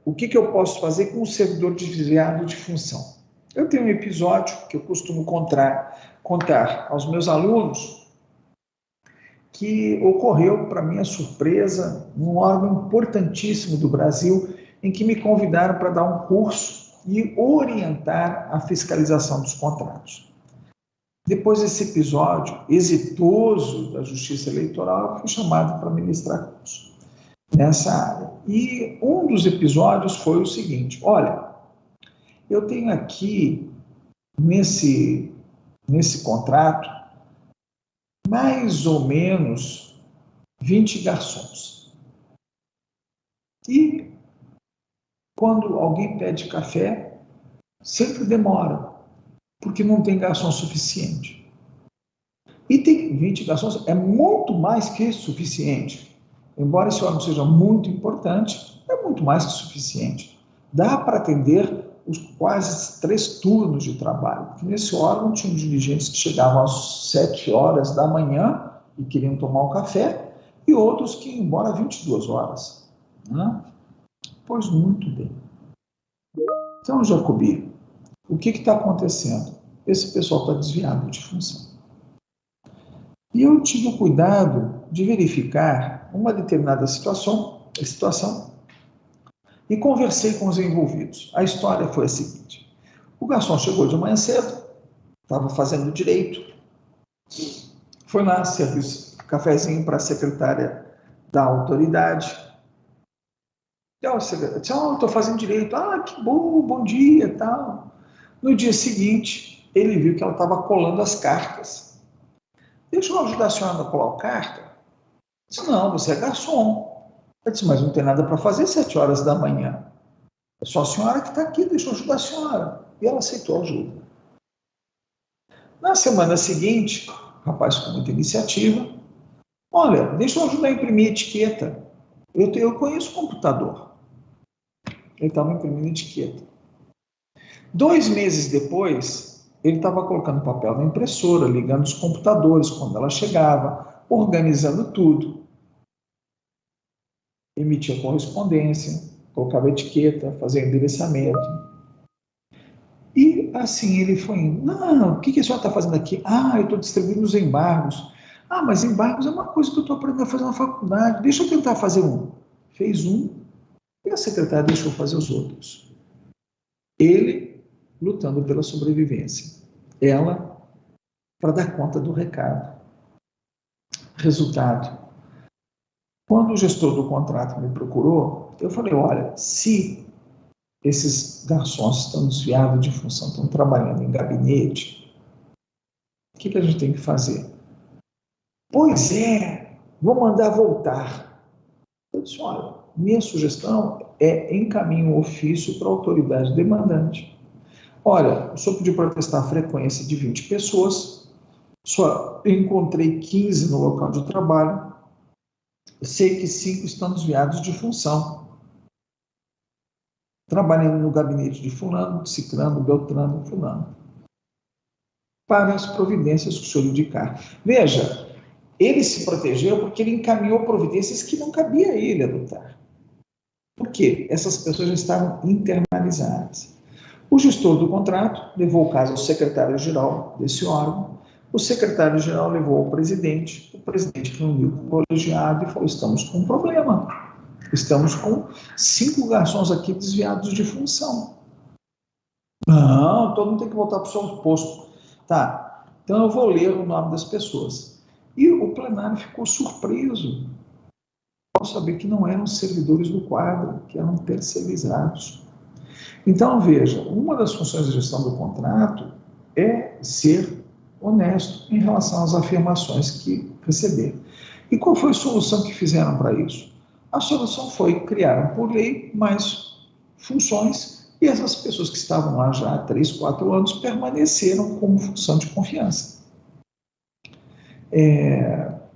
o que eu posso fazer com um servidor desviado de função. Eu tenho um episódio que eu costumo contar aos meus alunos que ocorreu, para minha surpresa, num órgão importantíssimo do Brasil, em que me convidaram para dar um curso e orientar a fiscalização dos contratos. Depois desse episódio exitoso da Justiça Eleitoral, eu fui chamado para ministrar curso nessa área. E um dos episódios foi o seguinte: olha, eu tenho aqui, nesse contrato, mais ou menos 20 garçons. E quando alguém pede café, sempre demora, porque não tem garçom suficiente. E tem 20 garçons, é muito mais que suficiente. Embora esse órgão seja muito importante, é muito mais que suficiente. Dá para atender os quase 3 turnos de trabalho. Porque nesse órgão tinham dirigentes que chegavam às 7 horas da manhã e queriam tomar um café, e outros que iam embora às 22 horas. Né? Pois muito bem. Então, Jacobi, o que está acontecendo? Esse pessoal está desviado de função. E eu tive o cuidado de verificar uma determinada situação e conversei com os envolvidos. A história foi a seguinte: o garçom chegou de manhã cedo, estava fazendo direito, foi lá, serviu cafezinho para a secretária da autoridade. Eu estou fazendo direito. Ah, que bom dia, tal. No dia seguinte, ele viu que ela estava colando as cartas. Deixa eu ajudar a senhora a colar a carta? Eu disse, não, você é garçom. Eu disse, mas não tem nada para fazer às 7 horas da manhã. É só a senhora que está aqui, deixa eu ajudar a senhora. E ela aceitou a ajuda. Na semana seguinte, o rapaz com muita iniciativa, olha, deixa eu ajudar a imprimir etiqueta. Eu conheço computador. Ele estava imprimindo etiqueta. 2 meses depois, ele estava colocando papel na impressora, ligando os computadores quando ela chegava, organizando tudo. Emitia correspondência, colocava etiqueta, fazia endereçamento. E assim ele foi indo. Não, o que a senhora está fazendo aqui? Ah, eu estou distribuindo os embargos. Ah, mas embargos é uma coisa que eu estou aprendendo a fazer na faculdade. Deixa eu tentar fazer um. Fez um e a secretária deixou fazer os outros. Ele lutando pela sobrevivência. Ela para dar conta do recado. Resultado. Quando o gestor do contrato me procurou, eu falei, olha, se esses garçons estão desviados de função, estão trabalhando em gabinete, o que a gente tem que fazer? Pois é, vou mandar voltar. Eu disse, olha, minha sugestão é encaminhar um ofício para a autoridade demandante. Olha, o senhor pediu para testar a frequência de 20 pessoas, só encontrei 15 no local de trabalho, sei que 5 estão desviados de função. Trabalhando no gabinete de fulano, ciclano, beltrano, fulano. Para as providências que o senhor indicar. Veja, ele se protegeu porque ele encaminhou providências que não cabia a ele adotar. Por quê? Essas pessoas já estavam internalizadas. O gestor do contrato levou o caso ao secretário-geral desse órgão, o secretário-geral levou ao presidente, o presidente reuniu com o colegiado e falou, estamos com um problema. Estamos com 5 garçons aqui desviados de função. Não, todo mundo tem que voltar para o seu posto. Tá, então eu vou ler o nome das pessoas. E o plenário ficou surpreso ao saber que não eram servidores do quadro, que eram terceirizados. Então, veja, uma das funções da gestão do contrato é ser honesto em relação às afirmações que receber. E qual foi a solução que fizeram para isso? A solução foi criar por lei mais funções e essas pessoas que estavam lá já há 3, 4 anos permaneceram como função de confiança.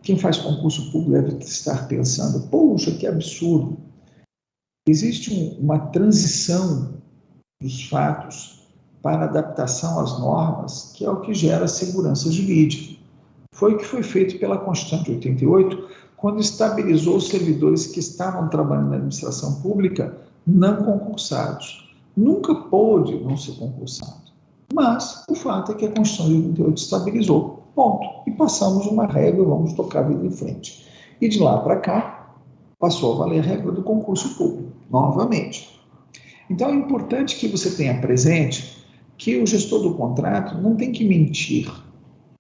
Quem faz concurso público deve estar pensando, poxa, que absurdo. Existe uma transição dos fatos para adaptação às normas, que é o que gera segurança jurídica. Foi o que foi feito pela Constituição de 88, quando estabilizou os servidores que estavam trabalhando na administração pública não concursados. Nunca pôde não ser concursado. Mas o fato é que a Constituição de 88 estabilizou. Ponto. E passamos uma regra, vamos tocar a vida em frente. E de lá para cá, passou a valer a regra do concurso público, novamente. Então é importante que você tenha presente que o gestor do contrato não tem que mentir.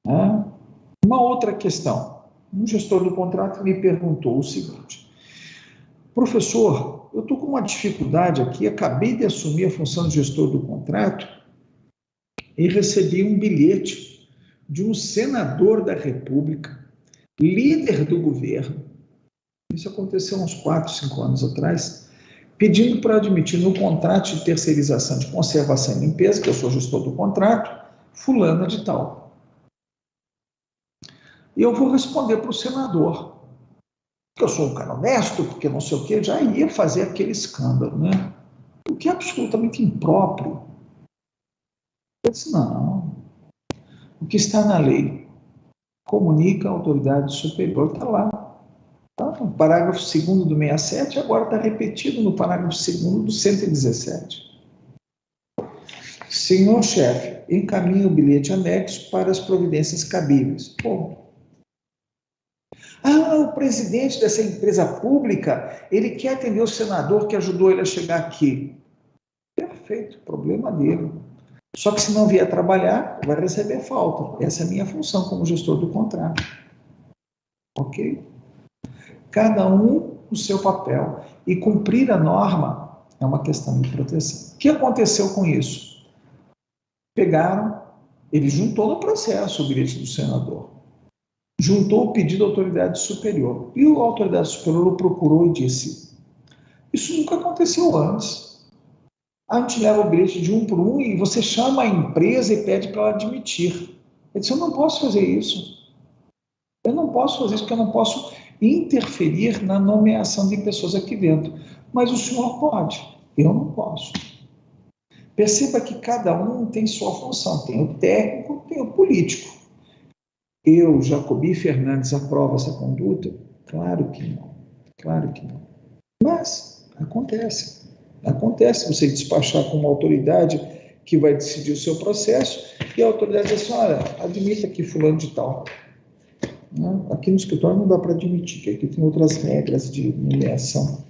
Né? Uma outra questão. Um gestor do contrato me perguntou o seguinte: professor, eu estou com uma dificuldade aqui, acabei de assumir a função de gestor do contrato e recebi um bilhete de um senador da República, líder do governo, isso aconteceu uns 4, 5 anos atrás, pedindo para admitir no contrato de terceirização de conservação e limpeza, que eu sou gestor do contrato, fulana de tal. E eu vou responder para o senador, que eu sou um cara honesto, porque não sei o quê, já ia fazer aquele escândalo, né? O que é absolutamente impróprio. Eu disse, não. O que está na lei comunica a autoridade superior, está lá. Tá? No parágrafo 2º do 67, agora está repetido no parágrafo 2º do 117. Senhor chefe, encaminhe o bilhete anexo para as providências cabíveis. Ponto. Ah, o presidente dessa empresa pública, ele quer atender o senador que ajudou ele a chegar aqui. Perfeito, problema dele. Só que se não vier trabalhar, vai receber falta. Essa é a minha função como gestor do contrato. Ok? Cada um o seu papel. E cumprir a norma é uma questão de proteção. O que aconteceu com isso? Pegaram, ele juntou no processo o bilhete do senador. Juntou o pedido à autoridade superior. E a autoridade superior o procurou e disse, isso nunca aconteceu antes. A gente leva o bilhete de 1 por 1 e você chama a empresa e pede para ela admitir. Ele disse, eu não posso fazer isso. Eu não posso fazer isso porque eu não posso interferir na nomeação de pessoas aqui dentro. Mas o senhor pode. Eu não posso. Perceba que cada um tem sua função. Tem o técnico, tem o político. Eu, Jacobi Fernandes, aprovo essa conduta? Claro que não. Claro que não. Mas acontece. Acontece você despachar com uma autoridade que vai decidir o seu processo e a autoridade diz assim, olha, admita aqui fulano de tal. Aqui no escritório não dá para admitir, que aqui tem outras regras de nomeação,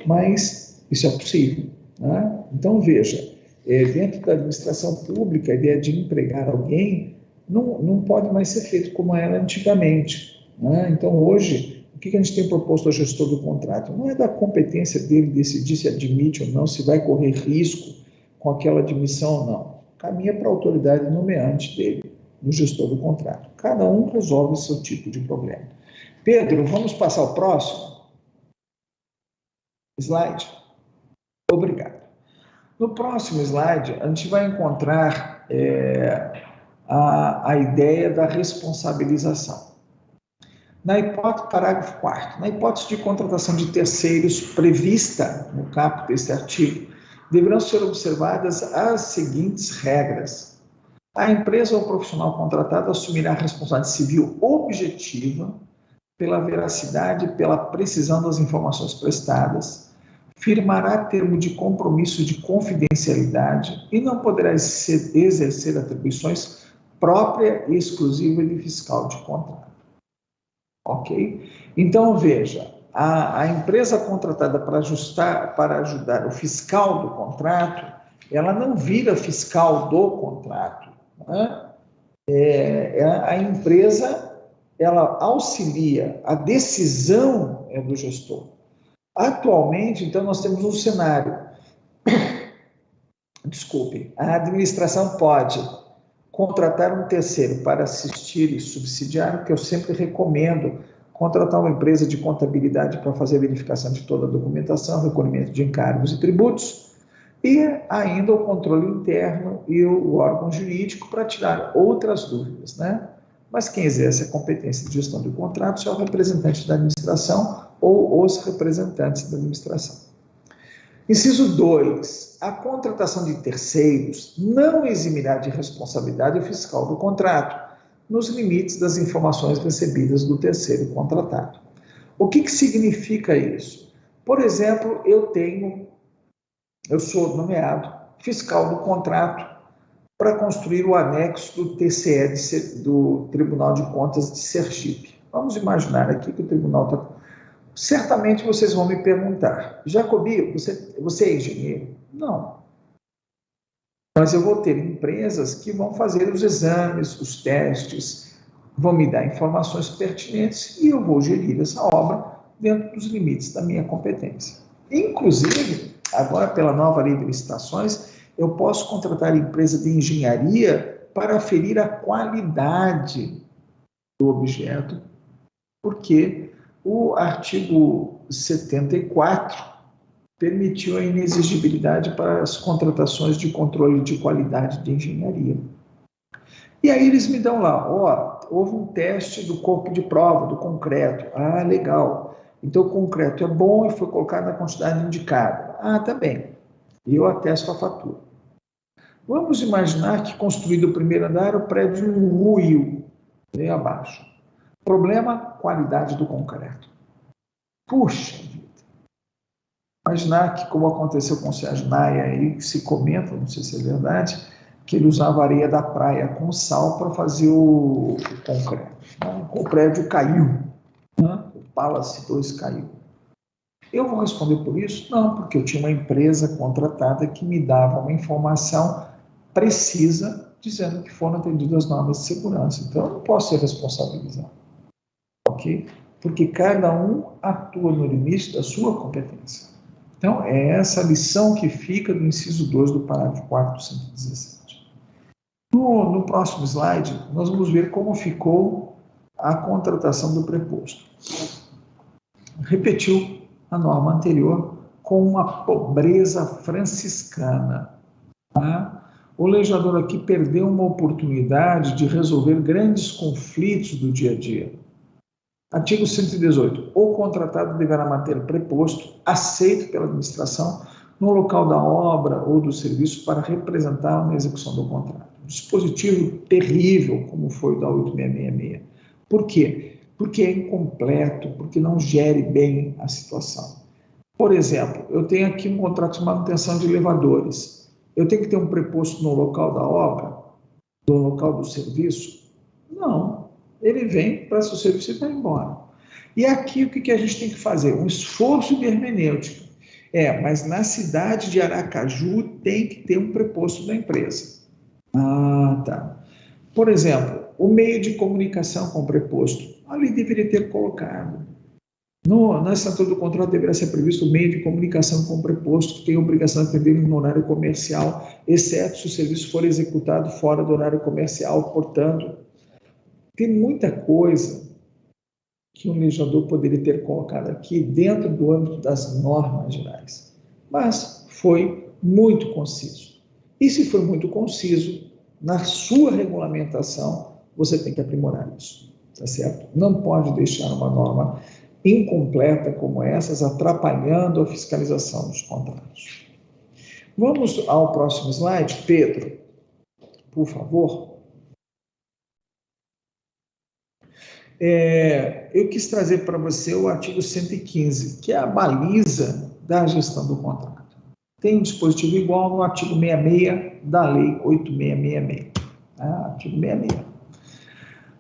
mas isso é possível. Né? Então, veja, dentro da administração pública, a ideia de empregar alguém não pode mais ser feito como era antigamente. Né? Então, hoje, o que a gente tem proposto ao gestor do contrato? Não é da competência dele decidir se admite ou não, se vai correr risco com aquela admissão ou não. Caminha para a autoridade nomeante dele, no gestor do contrato. Cada um resolve o seu tipo de problema. Pedro, vamos passar ao próximo? Slide. Obrigado. No próximo slide, a gente vai encontrar a ideia da responsabilização. Na hipótese, parágrafo 4º, na hipótese de contratação de terceiros prevista no caput deste artigo, deverão ser observadas as seguintes regras. A empresa ou profissional contratado assumirá a responsabilidade civil objetiva pela veracidade e pela precisão das informações prestadas, firmará termo de compromisso de confidencialidade e não poderá exercer atribuições própria e exclusiva de fiscal de contrato. Ok? Então, veja, A empresa contratada para ajudar o fiscal do contrato, ela não vira fiscal do contrato, né? A empresa, ela auxilia, a decisão é do gestor. Atualmente, então, nós temos um cenário. Desculpe, a administração pode contratar um terceiro para assistir e subsidiar, que eu sempre recomendo, contratar uma empresa de contabilidade para fazer a verificação de toda a documentação, recolhimento de encargos e tributos, e ainda o controle interno e o órgão jurídico para tirar outras dúvidas, né? Mas quem exerce a competência de gestão de contratos é o representante da administração ou os representantes da administração. Inciso 2. A contratação de terceiros não eximirá de responsabilidade o fiscal do contrato, nos limites das informações recebidas do terceiro contratado. O que significa isso? Por exemplo, eu sou nomeado fiscal do contrato para construir o anexo do TCE, do Tribunal de Contas de Sergipe. Vamos imaginar aqui que o tribunal está... Certamente vocês vão me perguntar, Jacobi, você é engenheiro? Não. Mas eu vou ter empresas que vão fazer os exames, os testes, vão me dar informações pertinentes e eu vou gerir essa obra dentro dos limites da minha competência. Inclusive, agora pela nova lei de licitações, eu posso contratar empresa de engenharia para aferir a qualidade do objeto, porque o artigo 74 permitiu a inexigibilidade para as contratações de controle de qualidade de engenharia. E aí eles me dão lá, houve um teste do corpo de prova, do concreto. Ah, legal. Então o concreto é bom e foi colocado na quantidade indicada. Ah, tá bem. E eu atesto a fatura. Vamos imaginar que construído o primeiro andar, o prédio ruiu, veio abaixo. Problema, qualidade do concreto. Puxa vida. Imaginar que, como aconteceu com o Sérgio Naia aí, que se comenta, não sei se é verdade, que ele usava areia da praia com sal para fazer o concreto. O prédio caiu, né? O Palace 2 caiu. Eu vou responder por isso? Não, porque eu tinha uma empresa contratada que me dava uma informação precisa, dizendo que foram atendidas as normas de segurança. Então, eu não posso ser responsabilizado. Ok? Porque cada um atua no limite da sua competência. Então, é essa lição que fica do inciso 2 do parágrafo 4 do 117. No próximo slide, nós vamos ver como ficou a contratação do preposto. Repetiu a norma anterior com uma pobreza franciscana. Tá? O legislador aqui perdeu uma oportunidade de resolver grandes conflitos do dia a dia. Artigo 118. O contratado deverá manter preposto, aceito pela administração, no local da obra ou do serviço para representá-lo na execução do contrato. Um dispositivo terrível, como foi o da 8666. Por quê? Porque é incompleto, porque não gere bem a situação. Por exemplo, eu tenho aqui um contrato de manutenção de elevadores. Eu tenho que ter um preposto no local da obra, no local do serviço? Não. Ele vem, presta o serviço e vai embora. E aqui o que a gente tem que fazer? Um esforço de hermenêutica. Mas na cidade de Aracaju tem que ter um preposto da empresa. Ah, tá. Por exemplo, o meio de comunicação com o preposto. Ali deveria ter colocado. Na assinatura do contrato deveria ser previsto o meio de comunicação com o preposto, que tem a obrigação de atender no horário comercial, exceto se o serviço for executado fora do horário comercial. Portanto, tem muita coisa que um legislador poderia ter colocado aqui dentro do âmbito das normas gerais. Mas foi muito conciso. E se foi muito conciso, na sua regulamentação, você tem que aprimorar isso. Tá certo? Não pode deixar uma norma incompleta como essas atrapalhando a fiscalização dos contratos. Vamos ao próximo slide, Pedro, por favor. Eu quis trazer para você o artigo 115, que é a baliza da gestão do contrato. Tem um dispositivo igual no artigo 66 da Lei 8666. Artigo 66.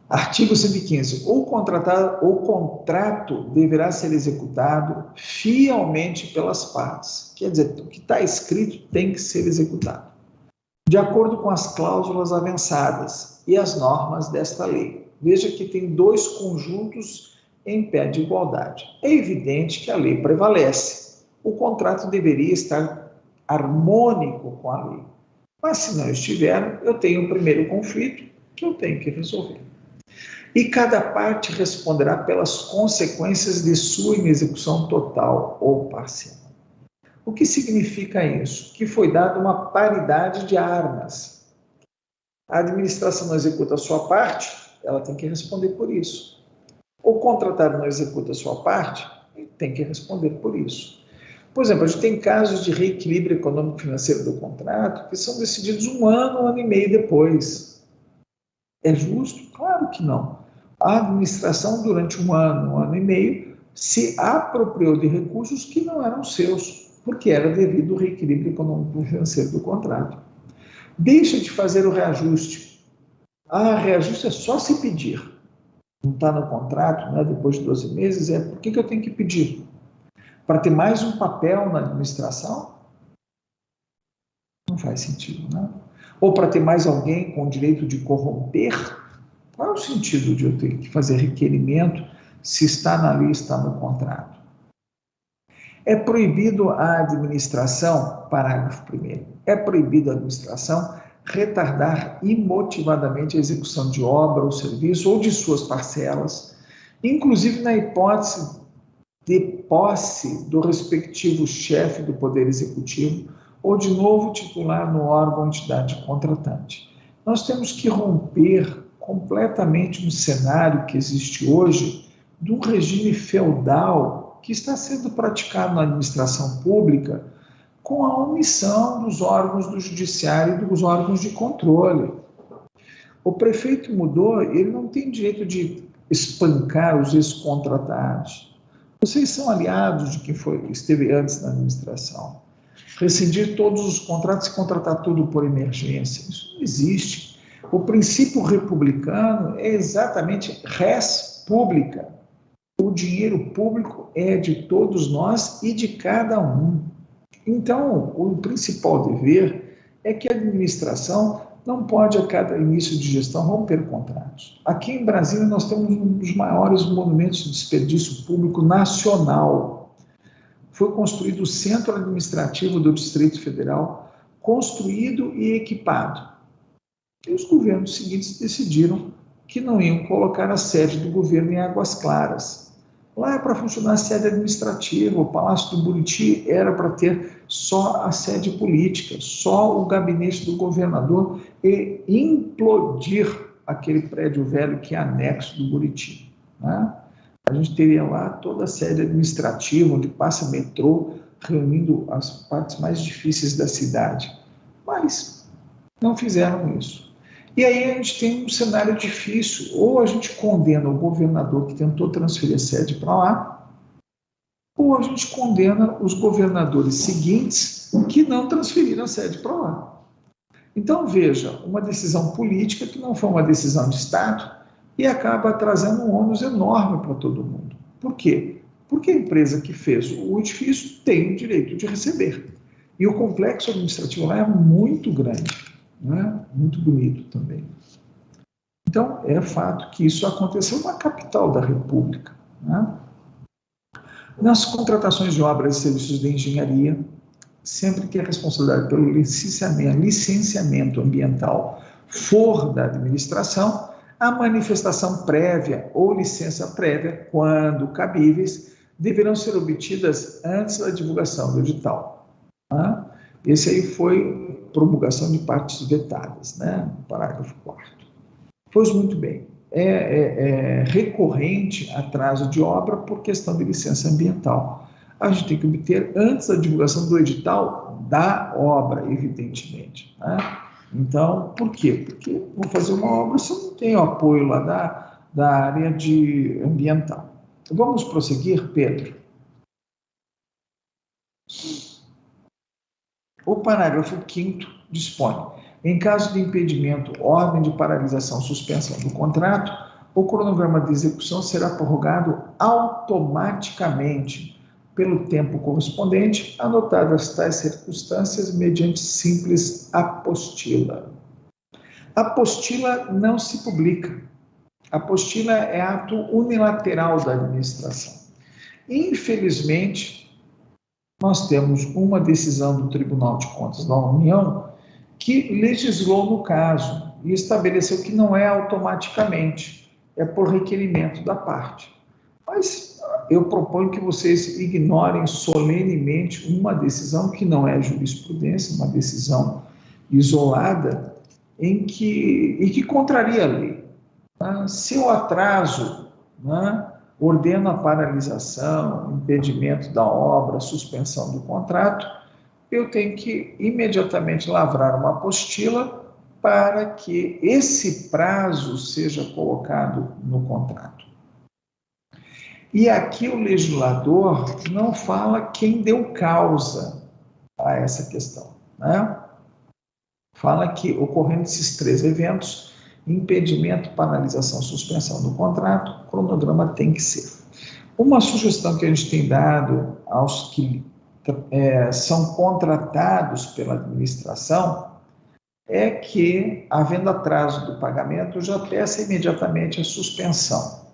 Artigo 115. O contrato deverá ser executado fielmente pelas partes. Quer dizer, o que está escrito tem que ser executado, de acordo com as cláusulas avançadas e as normas desta lei. Veja que tem dois conjuntos em pé de igualdade. É evidente que a lei prevalece. O contrato deveria estar harmônico com a lei. Mas se não estiver, eu tenho o primeiro conflito que eu tenho que resolver. E cada parte responderá pelas consequências de sua inexecução total ou parcial. O que significa isso? Que foi dada uma paridade de armas. A administração não executa a sua parte, ela tem que responder por isso. O contratado não executa a sua parte, ele tem que responder por isso. Por exemplo, a gente tem casos de reequilíbrio econômico-financeiro do contrato que são decididos um ano e meio depois. É justo? Claro que não. A administração, durante um ano e meio, se apropriou de recursos que não eram seus, porque era devido ao reequilíbrio econômico-financeiro do contrato. Deixa de fazer o reajuste. Reajuste é só se pedir. Não está no contrato, né? Depois de 12 meses, por que eu tenho que pedir? Para ter mais um papel na administração? Não faz sentido, né? Ou para ter mais alguém com o direito de corromper? Qual é o sentido de eu ter que fazer requerimento se está na lei, está no contrato? É proibido a administração, parágrafo 1º, é proibido a administração retardar imotivadamente a execução de obra ou serviço ou de suas parcelas, inclusive na hipótese de posse do respectivo chefe do Poder Executivo ou de novo titular no órgão ou entidade contratante. Nós temos que romper completamente um cenário que existe hoje de um regime feudal que está sendo praticado na administração pública com a omissão dos órgãos do judiciário e dos órgãos de controle. O prefeito mudou, ele não tem direito de espancar os ex-contratados. Vocês são aliados de quem esteve antes na administração. Rescindir todos os contratos e contratar tudo por emergência. Isso não existe. O princípio republicano é exatamente res publica. O dinheiro público é de todos nós e de cada um. Então, o principal dever é que a administração não pode, a cada início de gestão, romper contratos. Aqui em Brasília, nós temos um dos maiores monumentos de desperdício público nacional. Foi construído o Centro Administrativo do Distrito Federal, construído e equipado. E os governos seguintes decidiram que não iam colocar a sede do governo em Águas Claras. Lá é para funcionar a sede administrativa, o Palácio do Buriti era para ter só a sede política, só o gabinete do governador e implodir aquele prédio velho que é anexo do Buriti, né? A gente teria lá toda a sede administrativa, onde passa metrô, reunindo as partes mais difíceis da cidade. Mas não fizeram isso. E aí a gente tem um cenário difícil. Ou a gente condena o governador que tentou transferir a sede para lá, ou a gente condena os governadores seguintes que não transferiram a sede para lá. Então, veja, uma decisão política que não foi uma decisão de Estado e acaba trazendo um ônus enorme para todo mundo. Por quê? Porque a empresa que fez o edifício tem o direito de receber. E o complexo administrativo lá é muito grande, né? Muito bonito também. Então, é fato que isso aconteceu na capital da República, né? Nas contratações de obras e serviços de engenharia, sempre que a responsabilidade pelo licenciamento ambiental for da administração, a manifestação prévia ou licença prévia, quando cabíveis, deverão ser obtidas antes da divulgação do edital. Né? Esse aí foi promulgação de partes vetadas, né? No parágrafo 4º. Pois muito bem, é recorrente atraso de obra por questão de licença ambiental. A gente tem que obter antes da divulgação do edital da obra, evidentemente, né? Então, por quê? Porque vou fazer uma obra se eu não tenho apoio lá da área de ambiental. Vamos prosseguir, Pedro? O parágrafo 5º dispõe: em caso de impedimento, ordem de paralisação, suspensão do contrato, O cronograma de execução será prorrogado automaticamente pelo tempo correspondente, anotadas tais circunstâncias mediante simples apostila. A apostila não se publica. A apostila é ato unilateral da administração. Infelizmente, nós temos uma decisão do Tribunal de Contas da União que legislou no caso e estabeleceu que não é automaticamente, é por requerimento da parte. Mas eu proponho que vocês ignorem solenemente uma decisão que não é jurisprudência, uma decisão isolada e que contraria a lei. Se o atraso ordena a paralisação, impedimento da obra, suspensão do contrato, eu tenho que imediatamente lavrar uma apostila para que esse prazo seja colocado no contrato. E aqui o legislador não fala quem deu causa a essa questão, Fala que, ocorrendo esses 3 eventos, impedimento, paralisação, suspensão do contrato, o cronograma tem que ser. Uma sugestão que a gente tem dado aos que são contratados pela administração é que, havendo atraso do pagamento, já peça imediatamente a suspensão.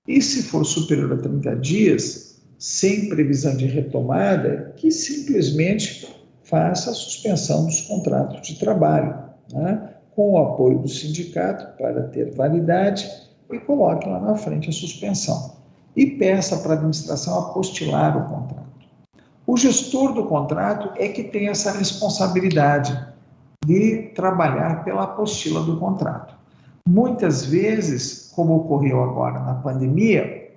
E se for superior a 30 dias, sem previsão de retomada, que simplesmente faça a suspensão dos contratos de trabalho, com o apoio do sindicato para ter validade e coloque lá na frente a suspensão. E peça para a administração apostilar o contrato. O gestor do contrato é que tem essa responsabilidade de trabalhar pela apostila do contrato. Muitas vezes, como ocorreu agora na pandemia,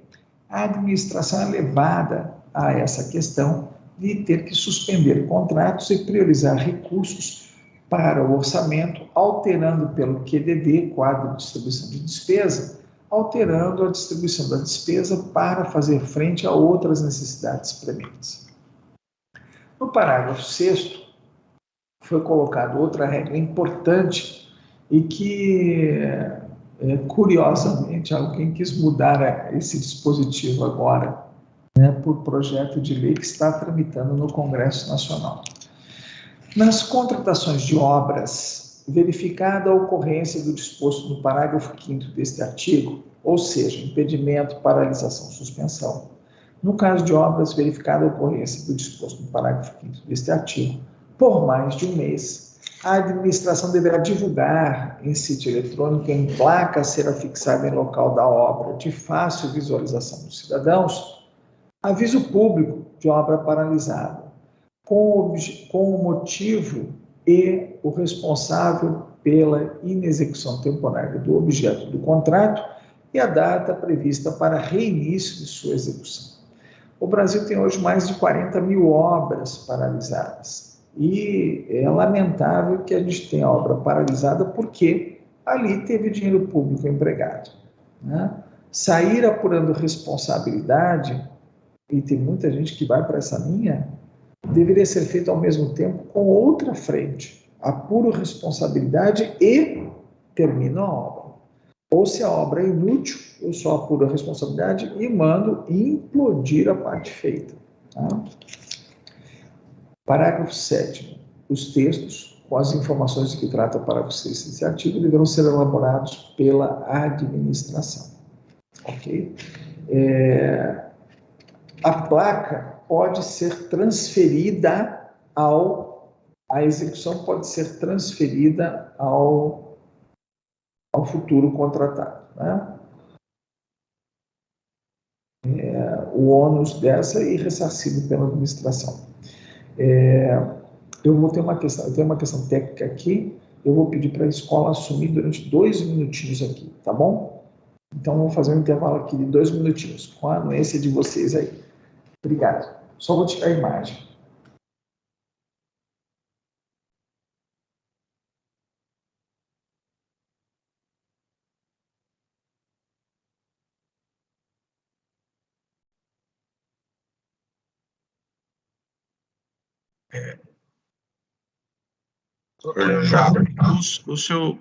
a administração é levada a essa questão de ter que suspender contratos e priorizar recursos para o orçamento, alterando pelo QDD, quadro de distribuição de despesa, alterando a distribuição da despesa para fazer frente a outras necessidades prementes. No parágrafo 6º, foi colocada outra regra importante e que, curiosamente, alguém quis mudar esse dispositivo agora, por projeto de lei que está tramitando no Congresso Nacional. Nas contratações de obras, verificada a ocorrência do disposto no parágrafo 5º deste artigo, ou seja, impedimento, paralisação, suspensão. No caso de obras, verificada a ocorrência do disposto no parágrafo 5º deste artigo, por mais de um mês, a administração deverá divulgar em sítio eletrônico, em placa a ser afixada em local da obra, de fácil visualização dos cidadãos, aviso público de obra paralisada, com o motivo e o responsável pela inexecução temporária do objeto do contrato e a data prevista para reinício de sua execução. O Brasil tem hoje mais de 40 mil obras paralisadas e é lamentável que a gente tenha obra paralisada porque ali teve dinheiro público empregado. Sair apurando responsabilidade, e tem muita gente que vai para essa linha, deveria ser feito ao mesmo tempo com outra frente. Apuro responsabilidade e termino a obra. Ou se a obra é inútil, eu só apuro a responsabilidade e mando implodir a parte feita. Parágrafo 7º. Os textos, com as informações de que trata o parágrafo 6º desse artigo, deverão ser elaborados pela administração. Ok? A placa pode ser transferida a execução pode ser transferida ao futuro contratado. O ônus dessa é ressarcido pela administração. Eu tenho uma questão técnica aqui, eu vou pedir para a escola assumir durante 2 minutinhos aqui, tá bom? Então, vou fazer um intervalo aqui de 2 minutinhos, com a anuência de vocês aí. Obrigado. Só vou tirar a imagem. Já, o seu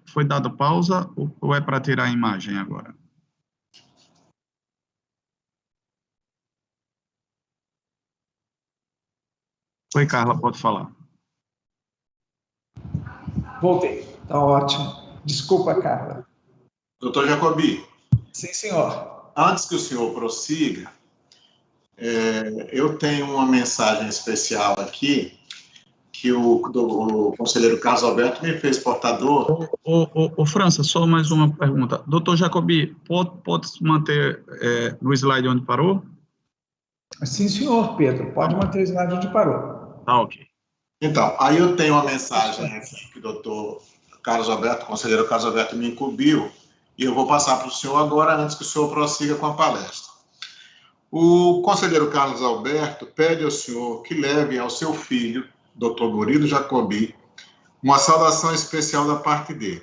Foi dada pausa ou é para tirar a imagem agora? Oi, Carla, pode falar. Voltei. Tá ótimo. Desculpa, Carla. Doutor Jacobi. Sim, senhor. Antes que o senhor prossiga, eu tenho uma mensagem especial aqui que o conselheiro Carlos Alberto me fez portador. França, só mais uma pergunta. Doutor Jacobi, pode manter no slide onde parou? Sim, senhor, Pedro. Pode manter o slide onde parou. Tá, ok. Então, aí eu tenho uma mensagem aqui que o doutor Carlos Alberto, o conselheiro Carlos Alberto, me incumbiu, e eu vou passar para o senhor agora, antes que o senhor prossiga com a palestra. O conselheiro Carlos Alberto pede ao senhor que leve ao seu filho, doutor Murilo Jacobi, uma saudação especial da parte dele.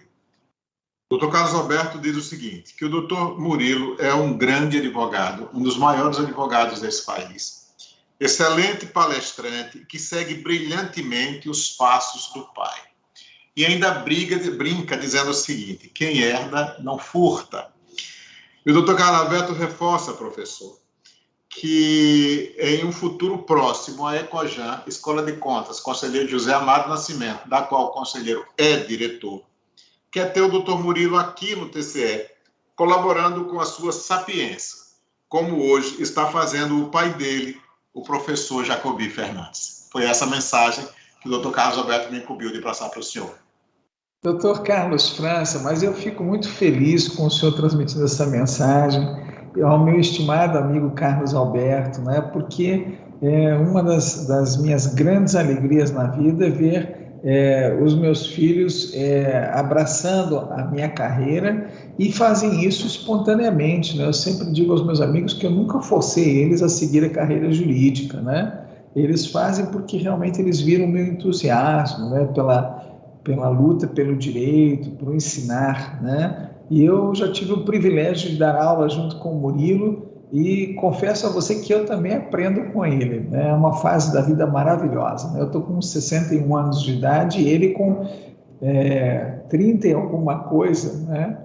O doutor Carlos Alberto diz o seguinte, que o doutor Murilo é um grande advogado, um dos maiores advogados desse país, excelente palestrante, que segue brilhantemente os passos do pai. E ainda brinca dizendo o seguinte, quem herda não furta. E o doutor Carlos Alberto reforça, professor, que em um futuro próximo a Ecojan, Escola de Contas, conselheiro José Amado Nascimento, da qual o conselheiro é diretor, quer ter o doutor Murilo aqui no TCE, colaborando com a sua sapiência, como hoje está fazendo o pai dele, o professor Jacobi Fernandes. Foi essa mensagem que o doutor Carlos Alberto me incumbiu de passar para o senhor. Doutor Carlos França, mas eu fico muito feliz com o senhor transmitindo essa mensagem ao meu estimado amigo Carlos Alberto, né? Porque uma das minhas grandes alegrias na vida é ver os meus filhos abraçando a minha carreira e fazem isso espontaneamente, né? Eu sempre digo aos meus amigos que eu nunca forcei eles a seguir a carreira jurídica, né? Eles fazem porque realmente eles viram o meu entusiasmo, né? Pela luta pelo direito, por ensinar, né? E eu já tive o privilégio de dar aula junto com o Murilo e confesso a você que eu também aprendo com ele, né? É uma fase da vida maravilhosa, né? Eu estou com 61 anos de idade e ele com 30 e alguma coisa, né?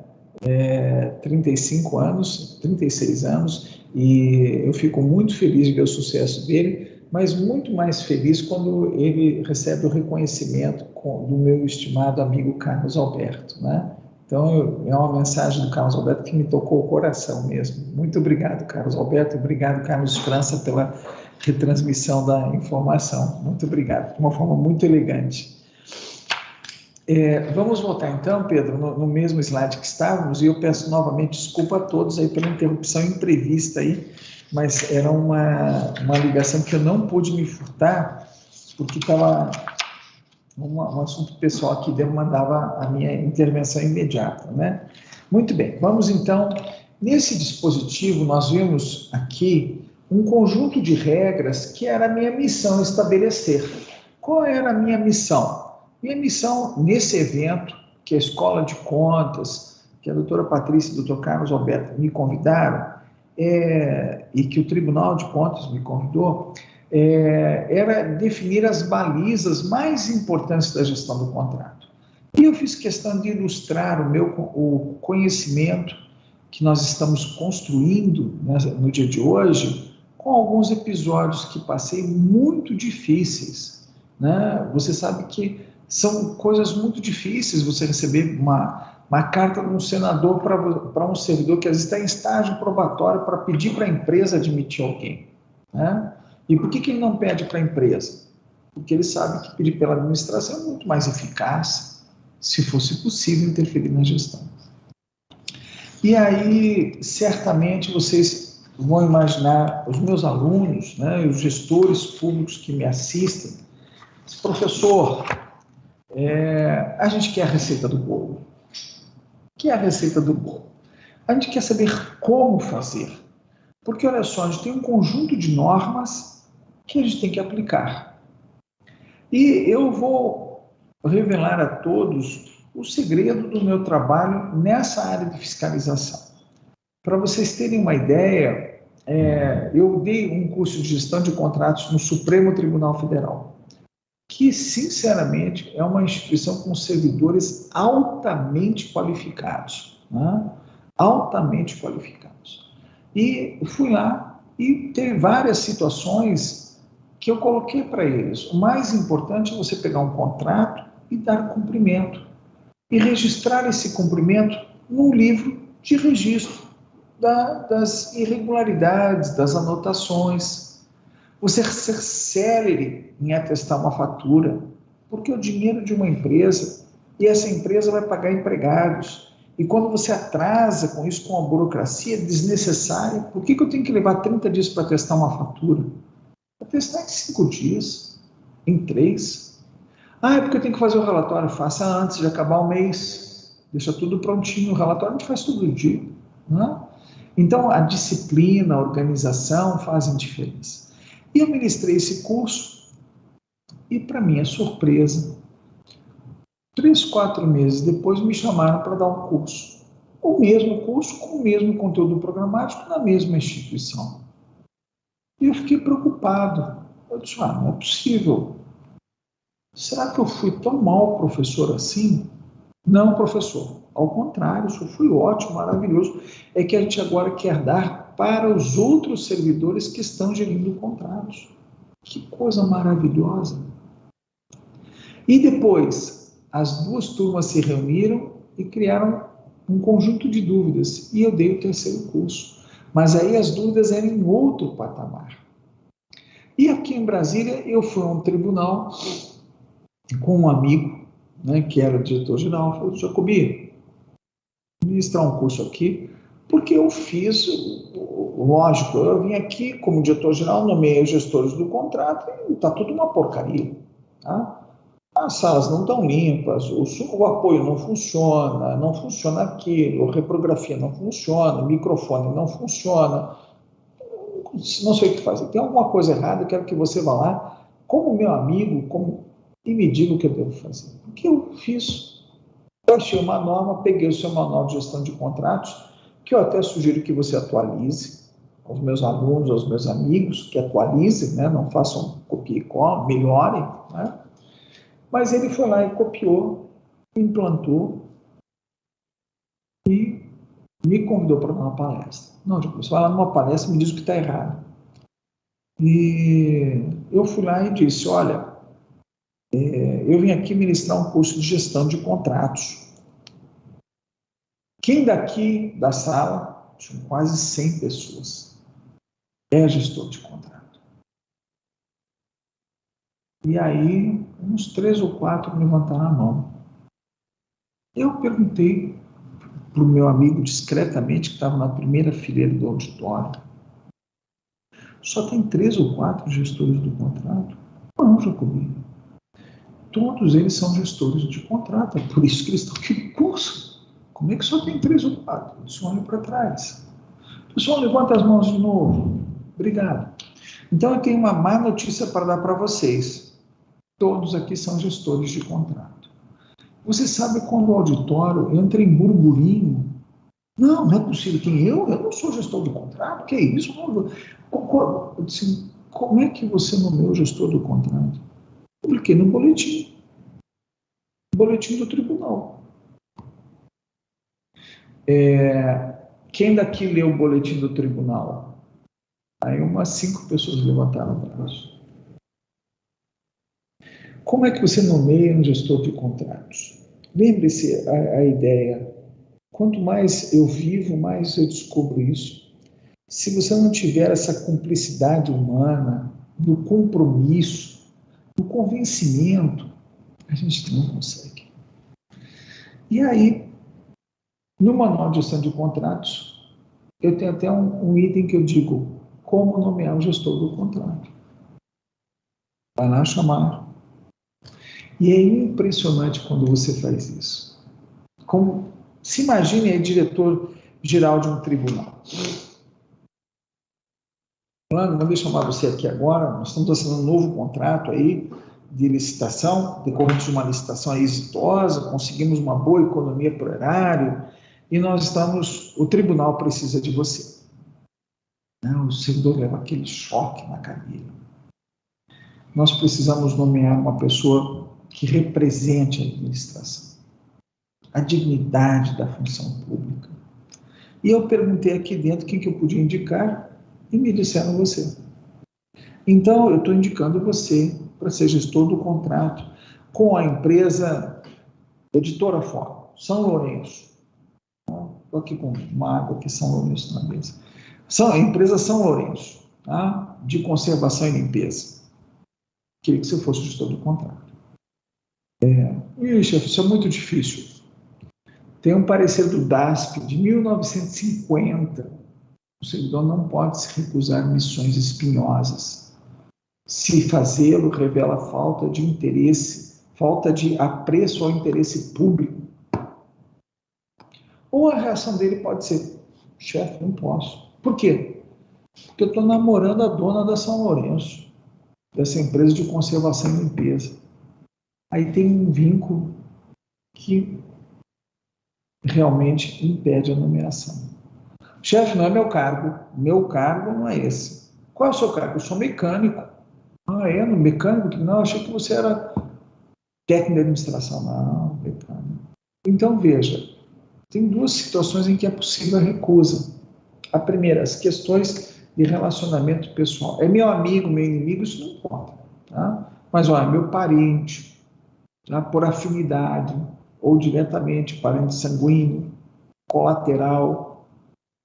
35 anos, 36 anos, e eu fico muito feliz de ver o sucesso dele, mas muito mais feliz quando ele recebe o reconhecimento do meu estimado amigo Carlos Alberto, né? Então, é uma mensagem do Carlos Alberto que me tocou o coração mesmo. Muito obrigado, Carlos Alberto. Obrigado, Carlos França, pela retransmissão da informação. Muito obrigado. De uma forma muito elegante. Vamos voltar, então, Pedro, no mesmo slide que estávamos, e eu peço novamente desculpa a todos aí pela interrupção imprevista aí, mas era uma ligação que eu não pude me furtar, porque estava um assunto pessoal que demandava a minha intervenção imediata, né? Muito bem, vamos então, nesse dispositivo nós vimos aqui um conjunto de regras que era a minha missão estabelecer. Qual era a minha missão? Minha missão nesse evento, que a Escola de Contas, que a doutora Patrícia e o doutor Carlos Alberto me convidaram, e que o Tribunal de Contas me convidou, era definir as balizas mais importantes da gestão do contrato. E eu fiz questão de ilustrar o conhecimento que nós estamos construindo, né, no dia de hoje, com alguns episódios que passei muito difíceis, né? Você sabe que são coisas muito difíceis você receber uma carta de um senador para um servidor que às vezes está em estágio probatório para pedir para a empresa admitir alguém, né? E por que ele não pede para a empresa? Porque ele sabe que pedir pela administração é muito mais eficaz, se fosse possível interferir na gestão. E aí, certamente, vocês vão imaginar, os meus alunos, né, os gestores públicos que me assistem, professor, a gente quer a receita do bolo. O que é a receita do bolo? A gente quer saber como fazer. Porque, olha só, a gente tem um conjunto de normas que a gente tem que aplicar. E eu vou revelar a todos o segredo do meu trabalho nessa área de fiscalização. Para vocês terem uma ideia, eu dei um curso de gestão de contratos no Supremo Tribunal Federal, que, sinceramente, é uma instituição com servidores altamente qualificados, né? Altamente qualificados. E fui lá e teve várias situações que eu coloquei para eles. O mais importante é você pegar um contrato e dar cumprimento. E registrar esse cumprimento num livro de registro das irregularidades, das anotações. Você ser célere em atestar uma fatura, porque o dinheiro de uma empresa, e essa empresa vai pagar empregados. E quando você atrasa com isso, com a burocracia desnecessária, por que eu tenho que levar 30 dias para atestar uma fatura? Atestar em 5 dias, em 3. É porque eu tenho que fazer o relatório. Faça antes de acabar o mês. Deixa tudo prontinho. O relatório a gente faz todo dia, né? Então, a disciplina, a organização fazem diferença. E eu ministrei esse curso e, para minha surpresa, 3, 4 meses depois me chamaram para dar um curso. O mesmo curso, com o mesmo conteúdo programático, na mesma instituição. E eu fiquei preocupado. Eu disse, não é possível. Será que eu fui tão mal professor assim? Não, professor. Ao contrário, eu fui ótimo, maravilhoso. É que a gente agora quer dar para os outros servidores que estão gerindo contratos. Que coisa maravilhosa. E depois, as 2 turmas se reuniram e criaram um conjunto de dúvidas. E eu dei o 3º curso. Mas aí as dúvidas eram em outro patamar. E aqui em Brasília, eu fui a um tribunal com um amigo, né, que era o diretor-geral, falou, Jacobi, ministrar um curso aqui, porque eu fiz, lógico, eu vim aqui como diretor-geral, nomeei os gestores do contrato e está tudo uma porcaria, tá? As salas não estão limpas, o apoio não funciona aquilo, a reprografia não funciona, o microfone não funciona, não sei o que fazer, tem alguma coisa errada, eu quero que você vá lá, como meu amigo, e me diga o que eu devo fazer. O que eu fiz? Eu achei uma norma, peguei o seu manual de gestão de contratos, que eu até sugiro que você atualize, aos meus alunos, aos meus amigos, que atualizem, né? Não façam copia e cola, melhorem, né? Mas ele foi lá e copiou, implantou e me convidou para dar uma palestra. Não, você vai lá numa palestra e me diz o que está errado. E eu fui lá e disse, olha, eu vim aqui ministrar um curso de gestão de contratos. Quem daqui da sala, tinham quase 100 pessoas, é gestor de contrato. E aí, uns 3 ou 4 levantaram a mão. Eu perguntei para o meu amigo discretamente, que estava na primeira fileira do auditório, só tem 3 ou 4 gestores do contrato? Não, Jacobi. Todos eles são gestores de contrato, é por isso que eles estão aqui no curso. Como é que só tem 3 ou 4? Eles olham para trás. Pessoal, levanta as mãos de novo. Obrigado. Então, eu tenho uma má notícia para dar para vocês. Todos aqui são gestores de contrato. Você sabe quando o auditório entra em burburinho? Não é possível. Quem eu? Eu não sou gestor de contrato. Que é isso? Assim, como é que você nomeou o gestor do contrato? Publiquei no boletim. Boletim do tribunal. Quem daqui leu o boletim do tribunal? Aí umas 5 pessoas levantaram o braço. Como é que você nomeia um gestor de contratos? Lembre-se a ideia. Quanto mais eu vivo, mais eu descubro isso. Se você não tiver essa cumplicidade humana, do compromisso, do convencimento, a gente não consegue. E aí, no manual de gestão de contratos, eu tenho até um item que eu digo, como nomear o gestor do contrato. Vai lá chamar. E é impressionante quando você faz isso. Se imagine aí, diretor-geral de um tribunal. Fulano, mandei chamar você aqui agora, nós estamos assinando um novo contrato aí de licitação, decorrente de uma licitação exitosa, conseguimos uma boa economia por erário, e o tribunal precisa de você. O servidor leva aquele choque na cadeira. nós precisamos nomear uma pessoa que represente a administração, a dignidade da função pública. E eu perguntei aqui dentro quem que eu podia indicar e me disseram você. Então, eu estou indicando você para ser gestor do contrato com a empresa Editora Fórum, São Lourenço. Estou aqui com uma água aqui, São Lourenço na mesa. A empresa São Lourenço, tá? De conservação e limpeza. Queria que você fosse gestor do contrato. Chefe, isso é muito difícil. Tem um parecer do DASP de 1950. O servidor não pode se recusar missões espinhosas. Se fazê-lo, revela falta de interesse, falta de apreço ao interesse público. Ou a reação dele pode ser: chefe, não posso. Por quê? Porque eu estou namorando a dona da São Lourenço, dessa empresa de conservação e limpeza. Aí tem um vínculo que realmente impede a nomeação. Chefe, não é meu cargo não é esse. Qual é o seu cargo? Eu sou mecânico. Ah, é? No mecânico? Não, achei que você era técnico de administração. Não, mecânico. Então, veja, tem duas situações em que é possível a recusa. A primeira, as questões de relacionamento pessoal. É meu amigo, meu inimigo, isso não importa. Tá? Mas, olha, meu parente, tá? Por afinidade, ou diretamente, parente sanguíneo, colateral,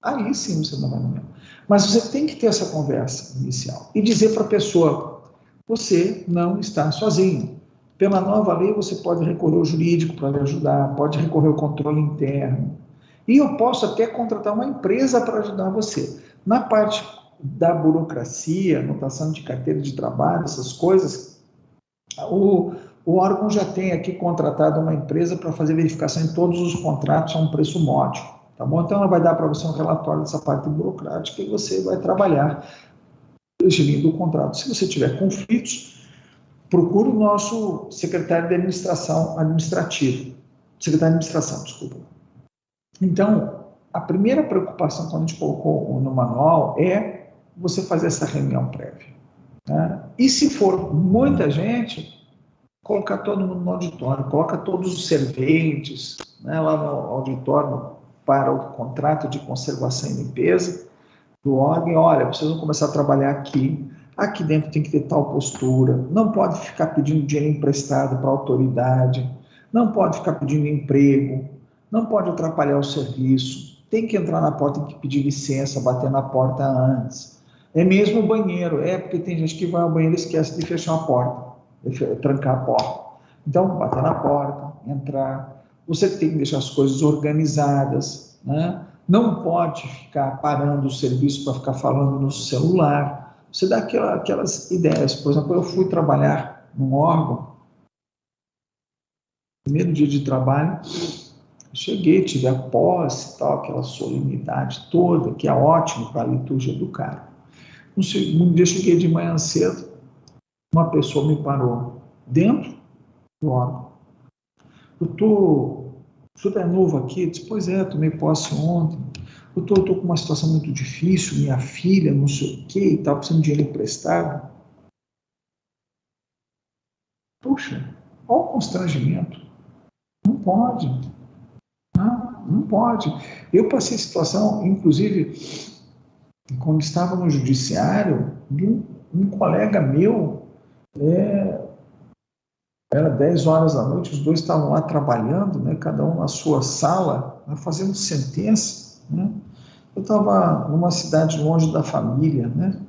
aí sim você não vai nomear. Mas você tem que ter essa conversa inicial e dizer para a pessoa: você não está sozinho. Pela nova lei, você pode recorrer ao jurídico para lhe ajudar, pode recorrer ao controle interno. E eu posso até contratar uma empresa para ajudar você. Na parte da burocracia, anotação de carteira de trabalho, essas coisas, o órgão já tem aqui contratado uma empresa para fazer verificação em todos os contratos a um preço módico, tá bom? Então, ela vai dar para você um relatório dessa parte burocrática e você vai trabalhar gerindo o contrato. Se você tiver conflitos, procure o nosso secretário de administração, desculpa. Então, a primeira preocupação, quando a gente colocou no manual, é você fazer essa reunião prévia. Tá? E se for muita gente, colocar todo mundo no auditório, coloca todos os serventes, né, lá no auditório para o contrato de conservação e limpeza do órgão. Olha, vocês vão começar a trabalhar aqui dentro tem que ter tal postura, não pode ficar pedindo dinheiro emprestado para a autoridade, não pode ficar pedindo emprego, não pode atrapalhar o serviço, tem que entrar na porta, tem que pedir licença, bater na porta antes. É mesmo o banheiro, porque tem gente que vai ao banheiro e esquece de fechar a porta, de trancar a porta. Então, bater na porta, entrar, você tem que deixar as coisas organizadas, né? Não pode ficar parando o serviço para ficar falando no celular. Você dá aquelas ideias. Por exemplo, eu fui trabalhar num órgão, primeiro dia de trabalho, cheguei, tive a posse, tal, aquela solenidade toda, que é ótimo para a liturgia do cargo. No segundo dia, cheguei de manhã cedo, uma pessoa me parou dentro do órgão. O senhor é novo aqui? Eu disse: pois é, tomei posse ontem. Eu estou com uma situação muito difícil, minha filha, não sei o quê e tal, precisando de dinheiro emprestado. Puxa, olha o constrangimento. Não pode. Não pode. Eu passei situação, inclusive, quando estava no judiciário, de um colega meu, era 10 horas da noite, os dois estavam lá trabalhando, né, cada um na sua sala, fazendo sentença, né? Eu estava numa cidade longe da família, né?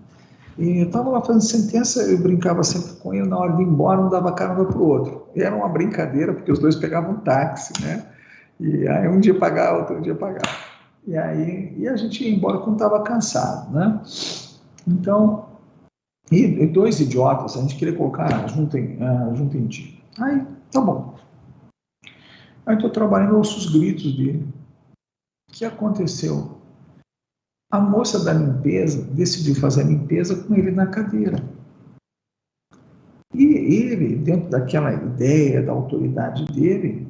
E eu estava lá fazendo sentença, eu brincava sempre com ele, na hora de ir embora, um dava carona para o outro. E era uma brincadeira, porque os dois pegavam um táxi, né? E aí um dia pagava, outro dia pagava. E a gente ia embora quando estava cansado, né? Então, e dois idiotas, a gente queria colocar junto em dia. Aí, tá bom. Aí estou trabalhando, ouço os gritos dele. O que aconteceu? A moça da limpeza decidiu fazer a limpeza com ele na cadeira. E ele, dentro daquela ideia da autoridade dele,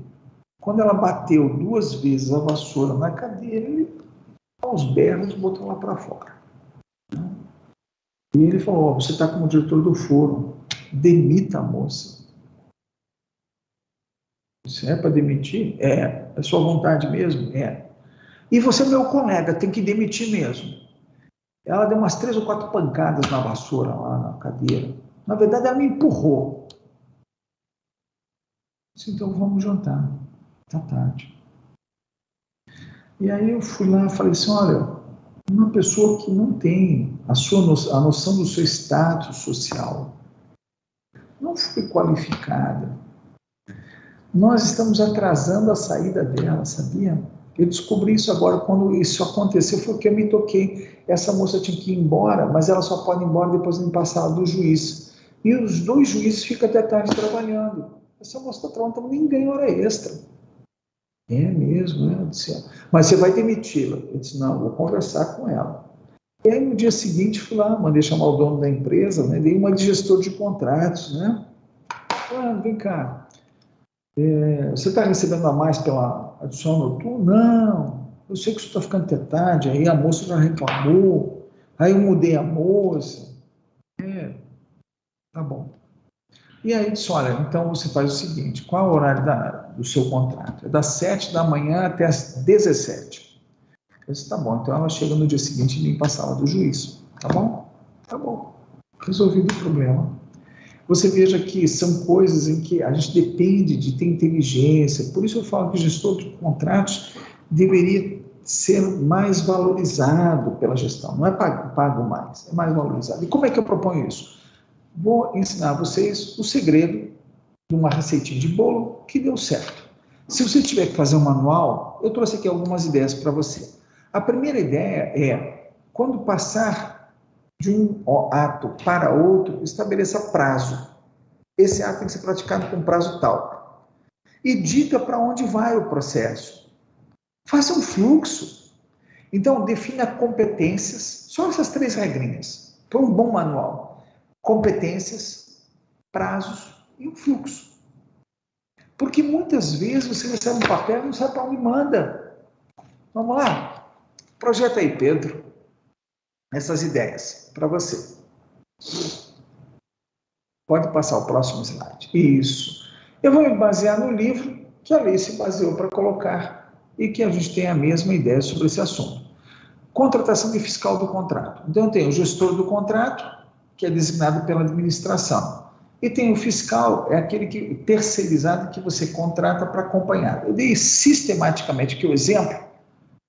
quando ela bateu 2 vezes a vassoura na cadeira, ele, aos berros, botou lá para fora. E ele falou: você está como diretor do foro, demita a moça. Se é para demitir? É sua vontade mesmo? É. E você, meu colega, tem que demitir mesmo. Ela deu umas 3 ou 4 pancadas na vassoura, lá na cadeira. Na verdade, ela me empurrou. Disse, então vamos jantar. Tá tarde. E aí eu fui lá e falei assim, olha, uma pessoa que não tem a noção do seu status social, não foi qualificada. Nós estamos atrasando a saída dela, sabia? Eu descobri isso agora, quando isso aconteceu, foi que eu me toquei. Essa moça tinha que ir embora, mas ela só pode ir embora depois de passar do juiz. E os 2 juízes ficam até tarde trabalhando. Essa moça está trabalhando, nem ganha hora extra. É mesmo, né? Eu disse, mas você vai demiti-la? Eu disse, não, vou conversar com ela. E aí no dia seguinte fui lá, mandei chamar o dono da empresa, né? Dei uma de gestor de contratos, né? Vem cá. Você está recebendo a mais pela adição noturna? Não, eu sei que você está ficando até tarde, aí a moça já reclamou, aí eu mudei a moça. Tá bom. E aí disse, olha, então você faz o seguinte, qual é o horário do seu contrato? É das 7 da manhã até as 17. Eu disse, tá bom, então ela chega no dia seguinte e limpa a sala do juiz, tá bom? Tá bom, resolvido o problema. Você veja que são coisas em que a gente depende de ter inteligência, por isso eu falo que o gestor de contratos deveria ser mais valorizado pela gestão, não é pago mais, é mais valorizado. E como é que eu proponho isso? Vou ensinar a vocês o segredo de uma receitinha de bolo que deu certo. Se você tiver que fazer um manual, eu trouxe aqui algumas ideias para você. A primeira ideia é, quando passar de um ato para outro, estabeleça prazo. Esse ato tem que ser praticado com prazo tal. E diga para onde vai o processo. Faça um fluxo. Então, defina competências, só essas 3 regrinhas, para um bom manual. Competências, prazos e um fluxo. Porque muitas vezes você recebe um papel e não sabe para onde manda. Vamos lá? Projeta aí, Pedro, essas ideias para você. Pode passar o próximo slide. Isso. Eu vou me basear no livro que a lei se baseou para colocar e que a gente tem a mesma ideia sobre esse assunto. Contratação de fiscal do contrato. Então, tem o gestor do contrato, que é designado pela administração. E tem o fiscal, é aquele terceirizado que você contrata para acompanhar. Eu dei sistematicamente aqui o exemplo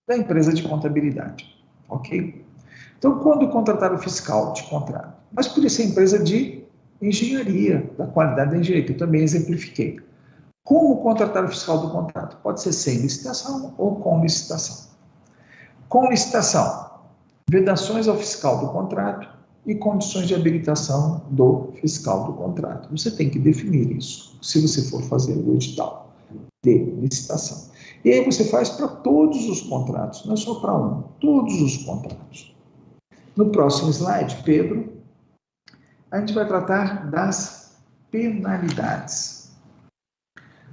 da empresa de contabilidade. Ok? Então, quando contratar o fiscal de contrato? Mas podia ser empresa de engenharia, da qualidade da engenharia, que eu também exemplifiquei. Como contratar o fiscal do contrato? Pode ser sem licitação ou com licitação. Com licitação, vedações ao fiscal do contrato e condições de habilitação do fiscal do contrato. Você tem que definir isso, se você for fazer o edital de licitação. E aí você faz para todos os contratos, não é só para um, todos os contratos. No próximo slide, Pedro, a gente vai tratar das penalidades.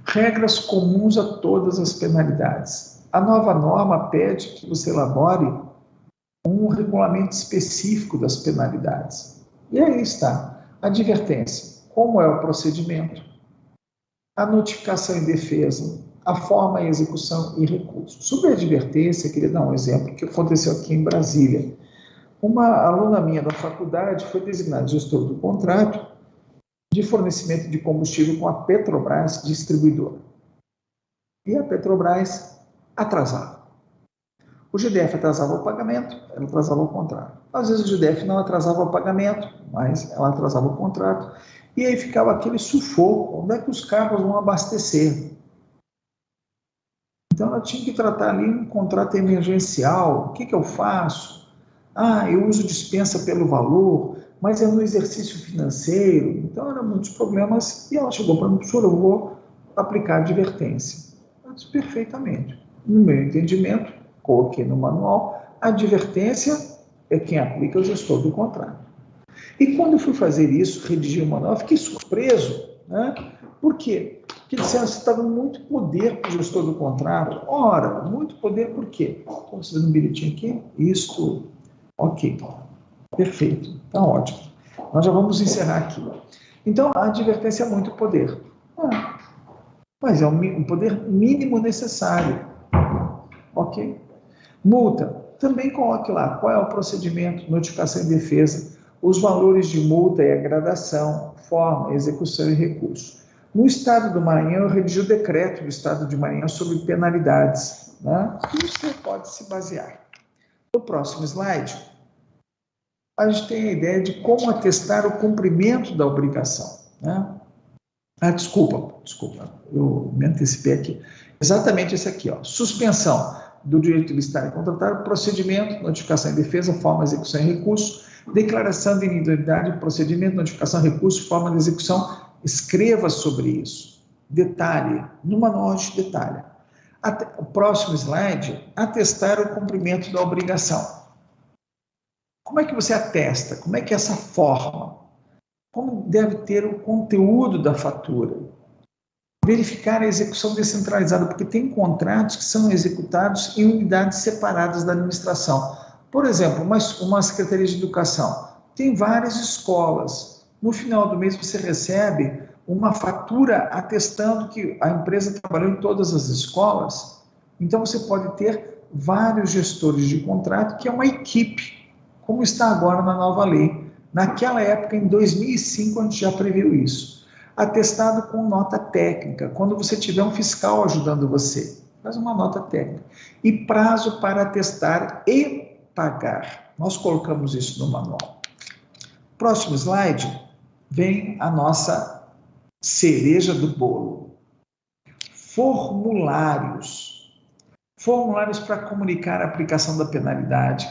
Regras comuns a todas as penalidades. A nova norma pede que você elabore um regulamento específico das penalidades. E aí está, advertência, como é o procedimento, a notificação e defesa, a forma e execução e recurso. Sobre a advertência, queria dar um exemplo que aconteceu aqui em Brasília. Uma aluna minha da faculdade foi designada gestor do contrato de fornecimento de combustível com a Petrobras distribuidora. E a Petrobras atrasava. O GDF atrasava o pagamento, ela atrasava o contrato. Às vezes o GDF não atrasava o pagamento, mas ela atrasava o contrato. E aí ficava aquele sufoco, onde é que os carros vão abastecer? Então ela tinha que tratar ali um contrato emergencial. O que eu faço? Eu uso dispensa pelo valor, mas é no exercício financeiro. Então eram muitos problemas. E ela chegou para mim, professor, eu vou aplicar advertência. Eu disse, perfeitamente. No meu entendimento, coloquei no manual, a advertência é quem aplica o gestor do contrato. E quando eu fui fazer isso, redigir o manual, eu fiquei surpreso, né? Por quê? Porque disseram que você está dando muito poder para o gestor do contrato. Ora, muito poder por quê? Estou fazendo um bilhetinho aqui, ok, perfeito, está ótimo. Nós já vamos encerrar aqui. Então, a advertência é muito poder. Mas é um poder mínimo necessário. Ok? Multa. Também coloque lá qual é o procedimento, notificação e defesa, os valores de multa e a gradação, forma, execução e recurso. No Estado do Maranhão, eu redigi o decreto do Estado de Maranhão sobre penalidades, né? E você pode se basear. No próximo slide, a gente tem a ideia de como atestar o cumprimento da obrigação, né? Desculpa, eu me antecipei aqui. Exatamente esse aqui, ó. Suspensão do direito de licitar e contratar, procedimento, notificação e defesa, forma, execução e recurso, declaração de individualidade, procedimento, notificação, recurso, forma de execução. Escreva sobre isso. Detalhe, no manual a gente detalha. O próximo slide, atestar o cumprimento da obrigação. Como é que você atesta? Como é que é essa forma? Como deve ter o conteúdo da fatura? Verificar a execução descentralizada, porque tem contratos que são executados em unidades separadas da administração. Por exemplo, uma Secretaria de Educação tem várias escolas. No final do mês você recebe uma fatura atestando que a empresa trabalhou em todas as escolas. Então você pode ter vários gestores de contrato, que é uma equipe, como está agora na nova lei. Naquela época, em 2005, a gente já previu isso. Atestado com nota técnica, quando você tiver um fiscal ajudando você, faz uma nota técnica. E prazo para atestar e pagar. Nós colocamos isso no manual. Próximo slide, vem a nossa cereja do bolo. Formulários. Formulários para comunicar a aplicação da penalidade.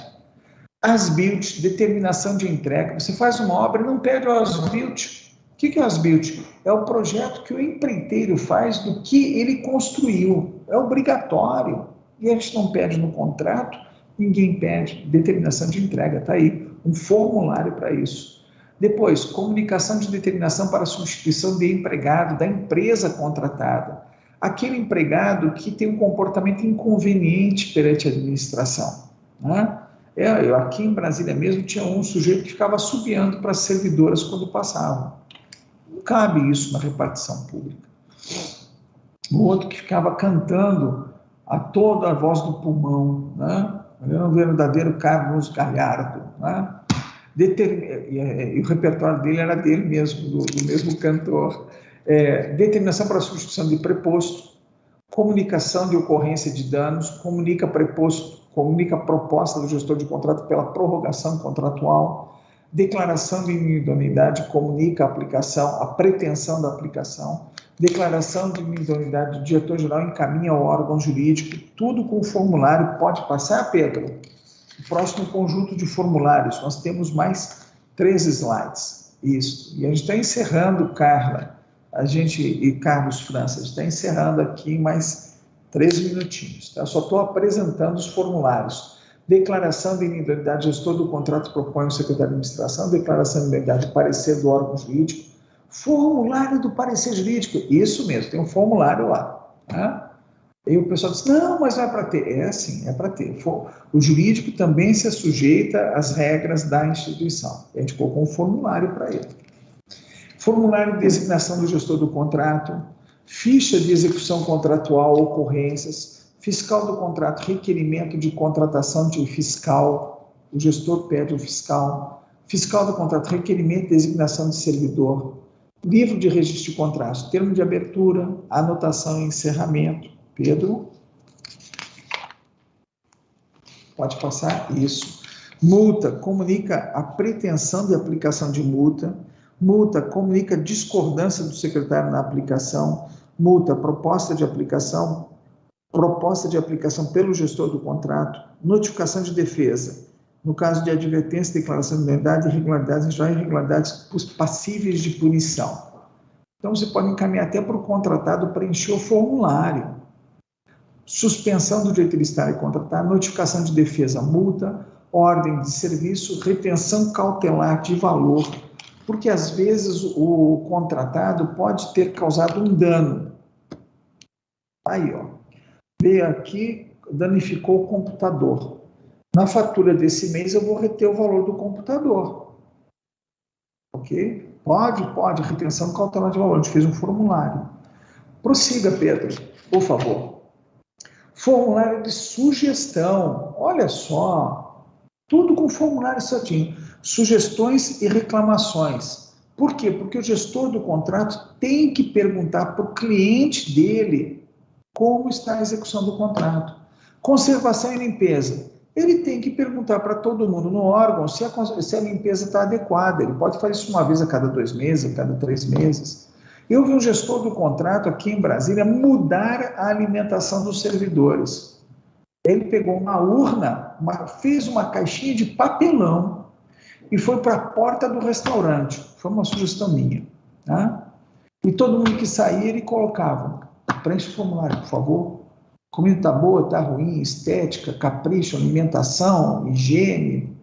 As-built, determinação de entrega. Você faz uma obra e não pede o as-built. O que é o as-built? É o projeto que o empreiteiro faz do que ele construiu. É obrigatório. E a gente não pede no contrato, ninguém pede. Determinação de entrega, está aí. Um formulário para isso. Depois, comunicação de determinação para substituição de empregado da empresa contratada. Aquele empregado que tem um comportamento inconveniente perante a administração, né? Eu aqui em Brasília mesmo tinha um sujeito que ficava assobiando para as servidoras quando passavam. Não cabe isso na repartição pública. O outro que ficava cantando a toda a voz do pulmão, né? Era um verdadeiro Carlos Galhardo, né? E o repertório dele era dele mesmo, do mesmo cantor. Determinação para a substituição de preposto, comunicação de ocorrência de danos, comunica preposto, comunica a proposta do gestor de contrato pela prorrogação contratual, declaração de inidoneidade, comunica a aplicação, a pretensão da aplicação, declaração de inidoneidade do diretor-geral encaminha ao órgão jurídico, tudo com formulário. Pode passar, Pedro? O próximo conjunto de formulários, nós temos mais 3 slides. Isso. E a gente está encerrando, Carla, e Carlos França, a gente está encerrando aqui mais 3 minutinhos. Tá? Só estou apresentando os formulários. Declaração de individualidade, gestor do contrato propõe o secretário de administração, declaração de individualidade, parecer do órgão jurídico, formulário do parecer jurídico, isso mesmo, tem um formulário lá. Tá? E o pessoal diz, não, mas não é para ter. É sim, é para ter. O jurídico também se sujeita às regras da instituição. A gente colocou um formulário para ele. Formulário de designação do gestor do contrato, ficha de execução contratual, ocorrências, fiscal do contrato, requerimento de contratação de fiscal, o gestor pede ao fiscal, fiscal do contrato, requerimento de designação de servidor, livro de registro de contrato, termo de abertura, anotação e encerramento. Pedro? Pode passar? Isso. Multa, comunica a pretensão de aplicação de multa. Multa, comunica discordância do secretário na aplicação. Multa, proposta de aplicação pelo gestor do contrato. Notificação de defesa. No caso de advertência, declaração de nulidade, irregularidades, já irregularidades passíveis de punição. Então, você pode encaminhar até para o contratado preencher o formulário. Suspensão do direito de licitar e contratar, notificação de defesa, multa, ordem de serviço, retenção cautelar de valor, porque às vezes o contratado pode ter causado um dano. Aí, ó, veio aqui, danificou o computador. Na fatura desse mês eu vou reter o valor do computador. Ok? Pode, retenção cautelar de valor. A gente fez um formulário. Prossiga, Pedro, por favor. Formulário de sugestão. Olha só, tudo com formulário certinho. Sugestões e reclamações. Por quê? Porque o gestor do contrato tem que perguntar para o cliente dele como está a execução do contrato. Conservação e limpeza. Ele tem que perguntar para todo mundo no órgão se a limpeza está adequada. Ele pode fazer isso uma vez a cada 2 meses, a cada 3 meses. Eu vi um gestor do contrato aqui em Brasília mudar a alimentação dos servidores. Ele pegou uma urna, fez uma caixinha de papelão e foi para a porta do restaurante. Foi uma sugestão minha. Tá? E todo mundo que saía, ele colocava: preenche o formulário, por favor. Comida está boa, está ruim, estética, capricho, alimentação, higiene.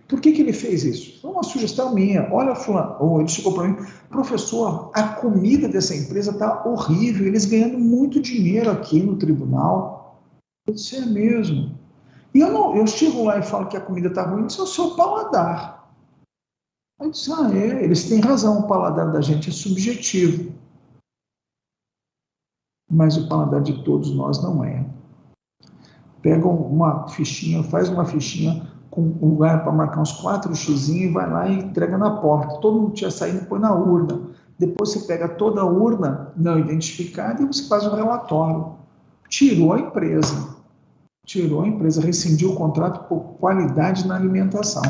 Por que ele fez isso? Foi uma sugestão minha. Olha, fulano, ele chegou para mim: professor, a comida dessa empresa está horrível, eles ganhando muito dinheiro aqui no tribunal. Eu disse: é mesmo. E eu chego lá e falo que a comida está ruim, isso é o seu paladar. Eu disse: eles têm razão, o paladar da gente é subjetivo. Mas o paladar de todos nós não é. Pega uma fichinha, faz uma fichinha com um lugar para marcar uns 4 xizinhos e vai lá e entrega na porta. Todo mundo tinha saído e põe na urna. Depois você pega toda a urna não identificada e você faz um relatório. Tirou a empresa, rescindiu o contrato por qualidade na alimentação.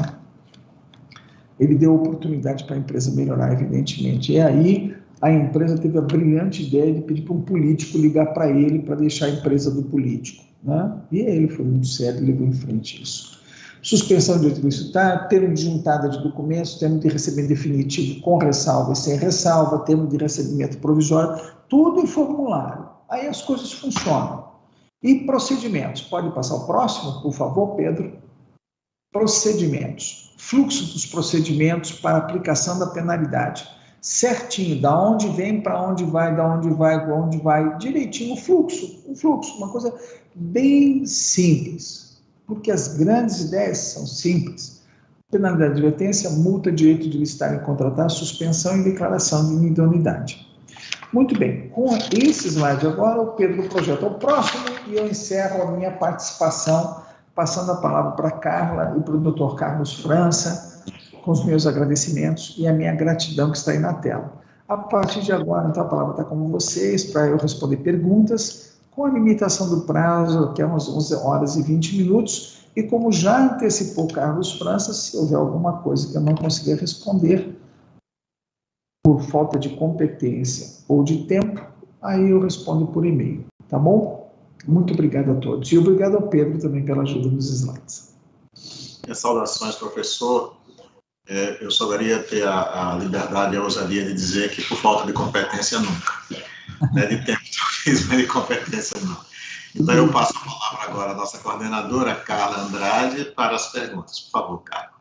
Ele deu oportunidade para a empresa melhorar, evidentemente. E aí a empresa teve a brilhante ideia de pedir para um político ligar para ele para deixar a empresa do político. Né? E ele foi muito sério e levou em frente isso. Suspensão de direito licitar, termo de juntada de documentos, termo de recebimento definitivo com ressalva e sem ressalva, termo de recebimento provisório, tudo em formulário. Aí as coisas funcionam. E procedimentos. Pode passar o próximo, por favor, Pedro? Procedimentos. Fluxo dos procedimentos para aplicação da penalidade. Certinho, da onde vem, para onde vai, direitinho, o fluxo, uma coisa bem simples, porque as grandes ideias são simples. Penalidade de advertência, multa, direito de licitar e contratar, suspensão e declaração de inidoneidade. Muito bem, com esse slide agora, o Pedro projeta o próximo e eu encerro a minha participação, passando a palavra para a Carla e para o Dr. Carlos França, com os meus agradecimentos e a minha gratidão que está aí na tela. A partir de agora, então, a palavra está com vocês para eu responder perguntas, com a limitação do prazo, que é umas 11 horas e 20 minutos, e como já antecipou Carlos França, se houver alguma coisa que eu não conseguir responder, por falta de competência ou de tempo, aí eu respondo por e-mail, tá bom? Muito obrigado a todos. E obrigado ao Pedro também pela ajuda nos slides. Saudações, professor. Eu só daria ter a liberdade e a ousadia de dizer que por falta de competência nunca. De tempo talvez, mas de competência não. Então eu passo a palavra agora à nossa coordenadora, Carla Andrade, para as perguntas. Por favor, Carla.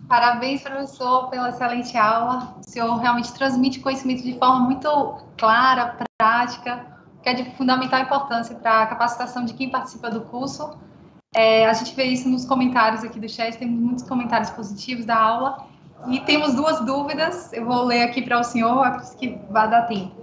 Parabéns, professor, pela excelente aula. O senhor realmente transmite conhecimento de forma muito clara, prática, que é de fundamental importância para a capacitação de quem participa do curso. A gente vê isso nos comentários aqui do chat, temos muitos comentários positivos da aula, e temos 2 dúvidas, eu vou ler aqui para o senhor, acredito que vai dar tempo.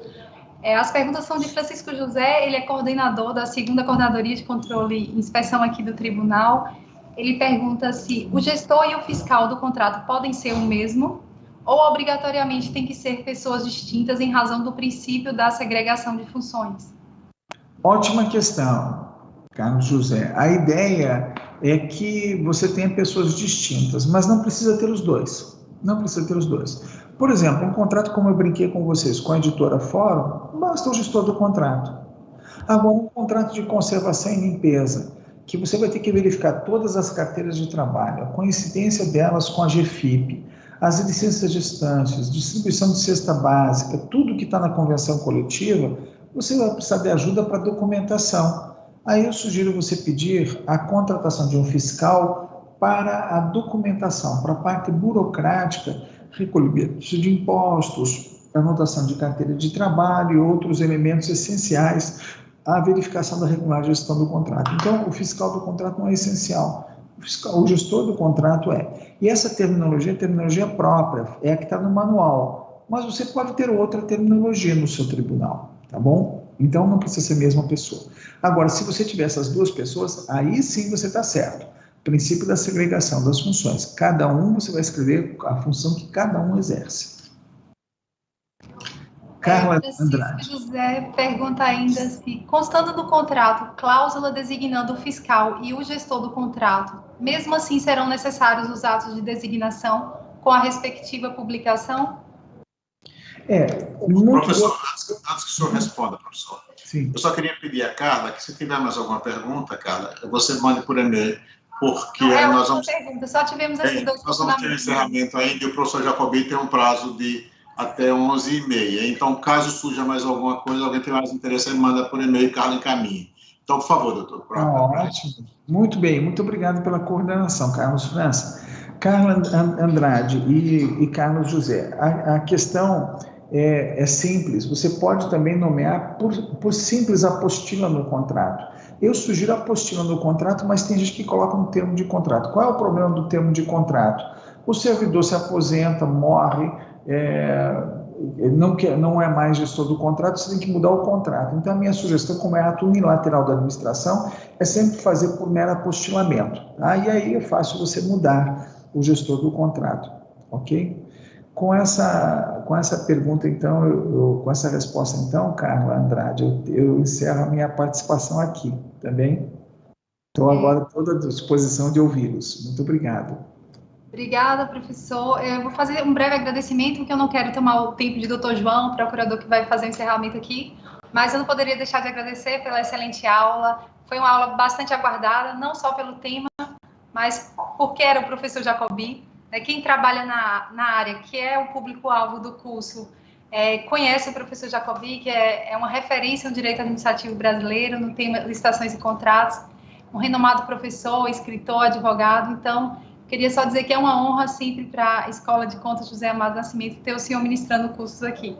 As perguntas são de Francisco José, ele é coordenador da 2ª Coordenadoria de Controle e Inspeção aqui do Tribunal. Ele pergunta se o gestor e o fiscal do contrato podem ser o mesmo, ou obrigatoriamente tem que ser pessoas distintas em razão do princípio da segregação de funções. Ótima questão, Carlos José. A ideia é que você tenha pessoas distintas, mas não precisa ter os dois. Não precisa ter os dois. Por exemplo, um contrato, como eu brinquei com vocês, com a editora Fórum, basta o gestor do contrato. Agora, um contrato de conservação e limpeza, que você vai ter que verificar todas as carteiras de trabalho, a coincidência delas com a GFIP, as licenças gestantes, distribuição de cesta básica, tudo que está na convenção coletiva, você vai precisar de ajuda para documentação. Aí eu sugiro você pedir a contratação de um fiscal para a documentação, para a parte burocrática, recolhimento de impostos, anotação de carteira de trabalho e outros elementos essenciais à verificação da regular gestão do contrato. Então, o fiscal do contrato não é essencial. o gestor do contrato é. E essa terminologia é terminologia própria, é a que está no manual. Mas você pode ter outra terminologia no seu tribunal, tá bom? Então, não precisa ser a mesma pessoa. Agora, se você tiver essas duas pessoas, aí sim você está certo. Princípio da segregação das funções. Cada um, você vai escrever a função que cada um exerce. Carla Andrade. José pergunta ainda se, constando do contrato, cláusula designando o fiscal e o gestor do contrato, mesmo assim serão necessários os atos de designação com a respectiva publicação? Professor, antes que o senhor responda, professor, sim. Eu só queria pedir a Carla que, se tiver mais alguma pergunta, Carla, você mande por e-mail, porque não, nós vamos... Pergunta. Só tivemos esses dois nós vamos ter um encerramento ainda e o professor Jacobi tem um prazo de até 11h30. Então, caso surja mais alguma coisa, alguém tem mais interesse, ele manda por e-mail e Carla encaminha. Então, por favor, doutor. Ótimo. Muito bem, muito obrigado pela coordenação, Carlos França. Carla Andrade e Carlos José. A questão é simples, você pode também nomear por simples apostila no contrato. Eu sugiro apostila no contrato, mas tem gente que coloca um termo de contrato. Qual é o problema do termo de contrato? O servidor se aposenta, morre, não é mais gestor do contrato, você tem que mudar o contrato. Então, a minha sugestão, como é ato unilateral da administração, é sempre fazer por mero apostilamento. Tá? E aí é fácil você mudar o gestor do contrato, ok? Com essa pergunta, então, com essa resposta, então, Carla Andrade, eu encerro a minha participação aqui, também. Estou agora toda à disposição de ouvi-los. Muito obrigado. Obrigada, professor. Eu vou fazer um breve agradecimento, porque eu não quero tomar o tempo de doutor João, procurador que vai fazer o encerramento aqui, mas eu não poderia deixar de agradecer pela excelente aula. Foi uma aula bastante aguardada, não só pelo tema, mas porque era o professor Jacobi. Quem trabalha na área, que é o público-alvo do curso, conhece o professor Jacobi, que é uma referência no direito administrativo brasileiro, no tema licitações e contratos, um renomado professor, escritor, advogado. Então, queria só dizer que é uma honra sempre para a Escola de Contas José Amado Nascimento ter o senhor ministrando cursos aqui.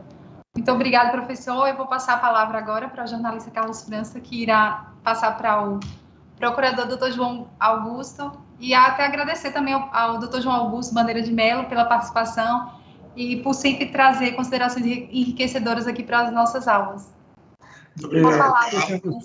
Muito obrigada, professor. Eu vou passar a palavra agora para o jornalista Carlos França, que irá passar para o procurador Dr. João Augusto, e até agradecer também ao Dr. João Augusto Bandeira de Mello pela participação e por sempre trazer considerações enriquecedoras aqui para as nossas aulas.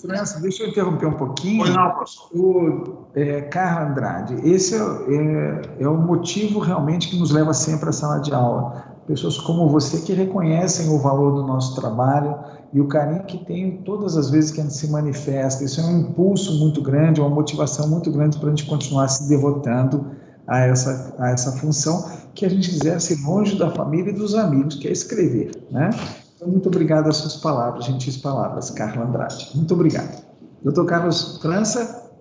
França, deixa eu interromper um pouquinho. Pois não, professor. Carla Andrade, esse é o motivo realmente que nos leva sempre à sala de aula. Pessoas como você que reconhecem o valor do nosso trabalho e o carinho que tem todas as vezes que a gente se manifesta. Isso é um impulso muito grande, uma motivação muito grande para a gente continuar se devotando a essa função que a gente exerce longe da família e dos amigos, que é escrever, né? Então, muito obrigado às suas palavras, gentis palavras, Carla Andrade. Muito obrigado. Doutor Carlos França.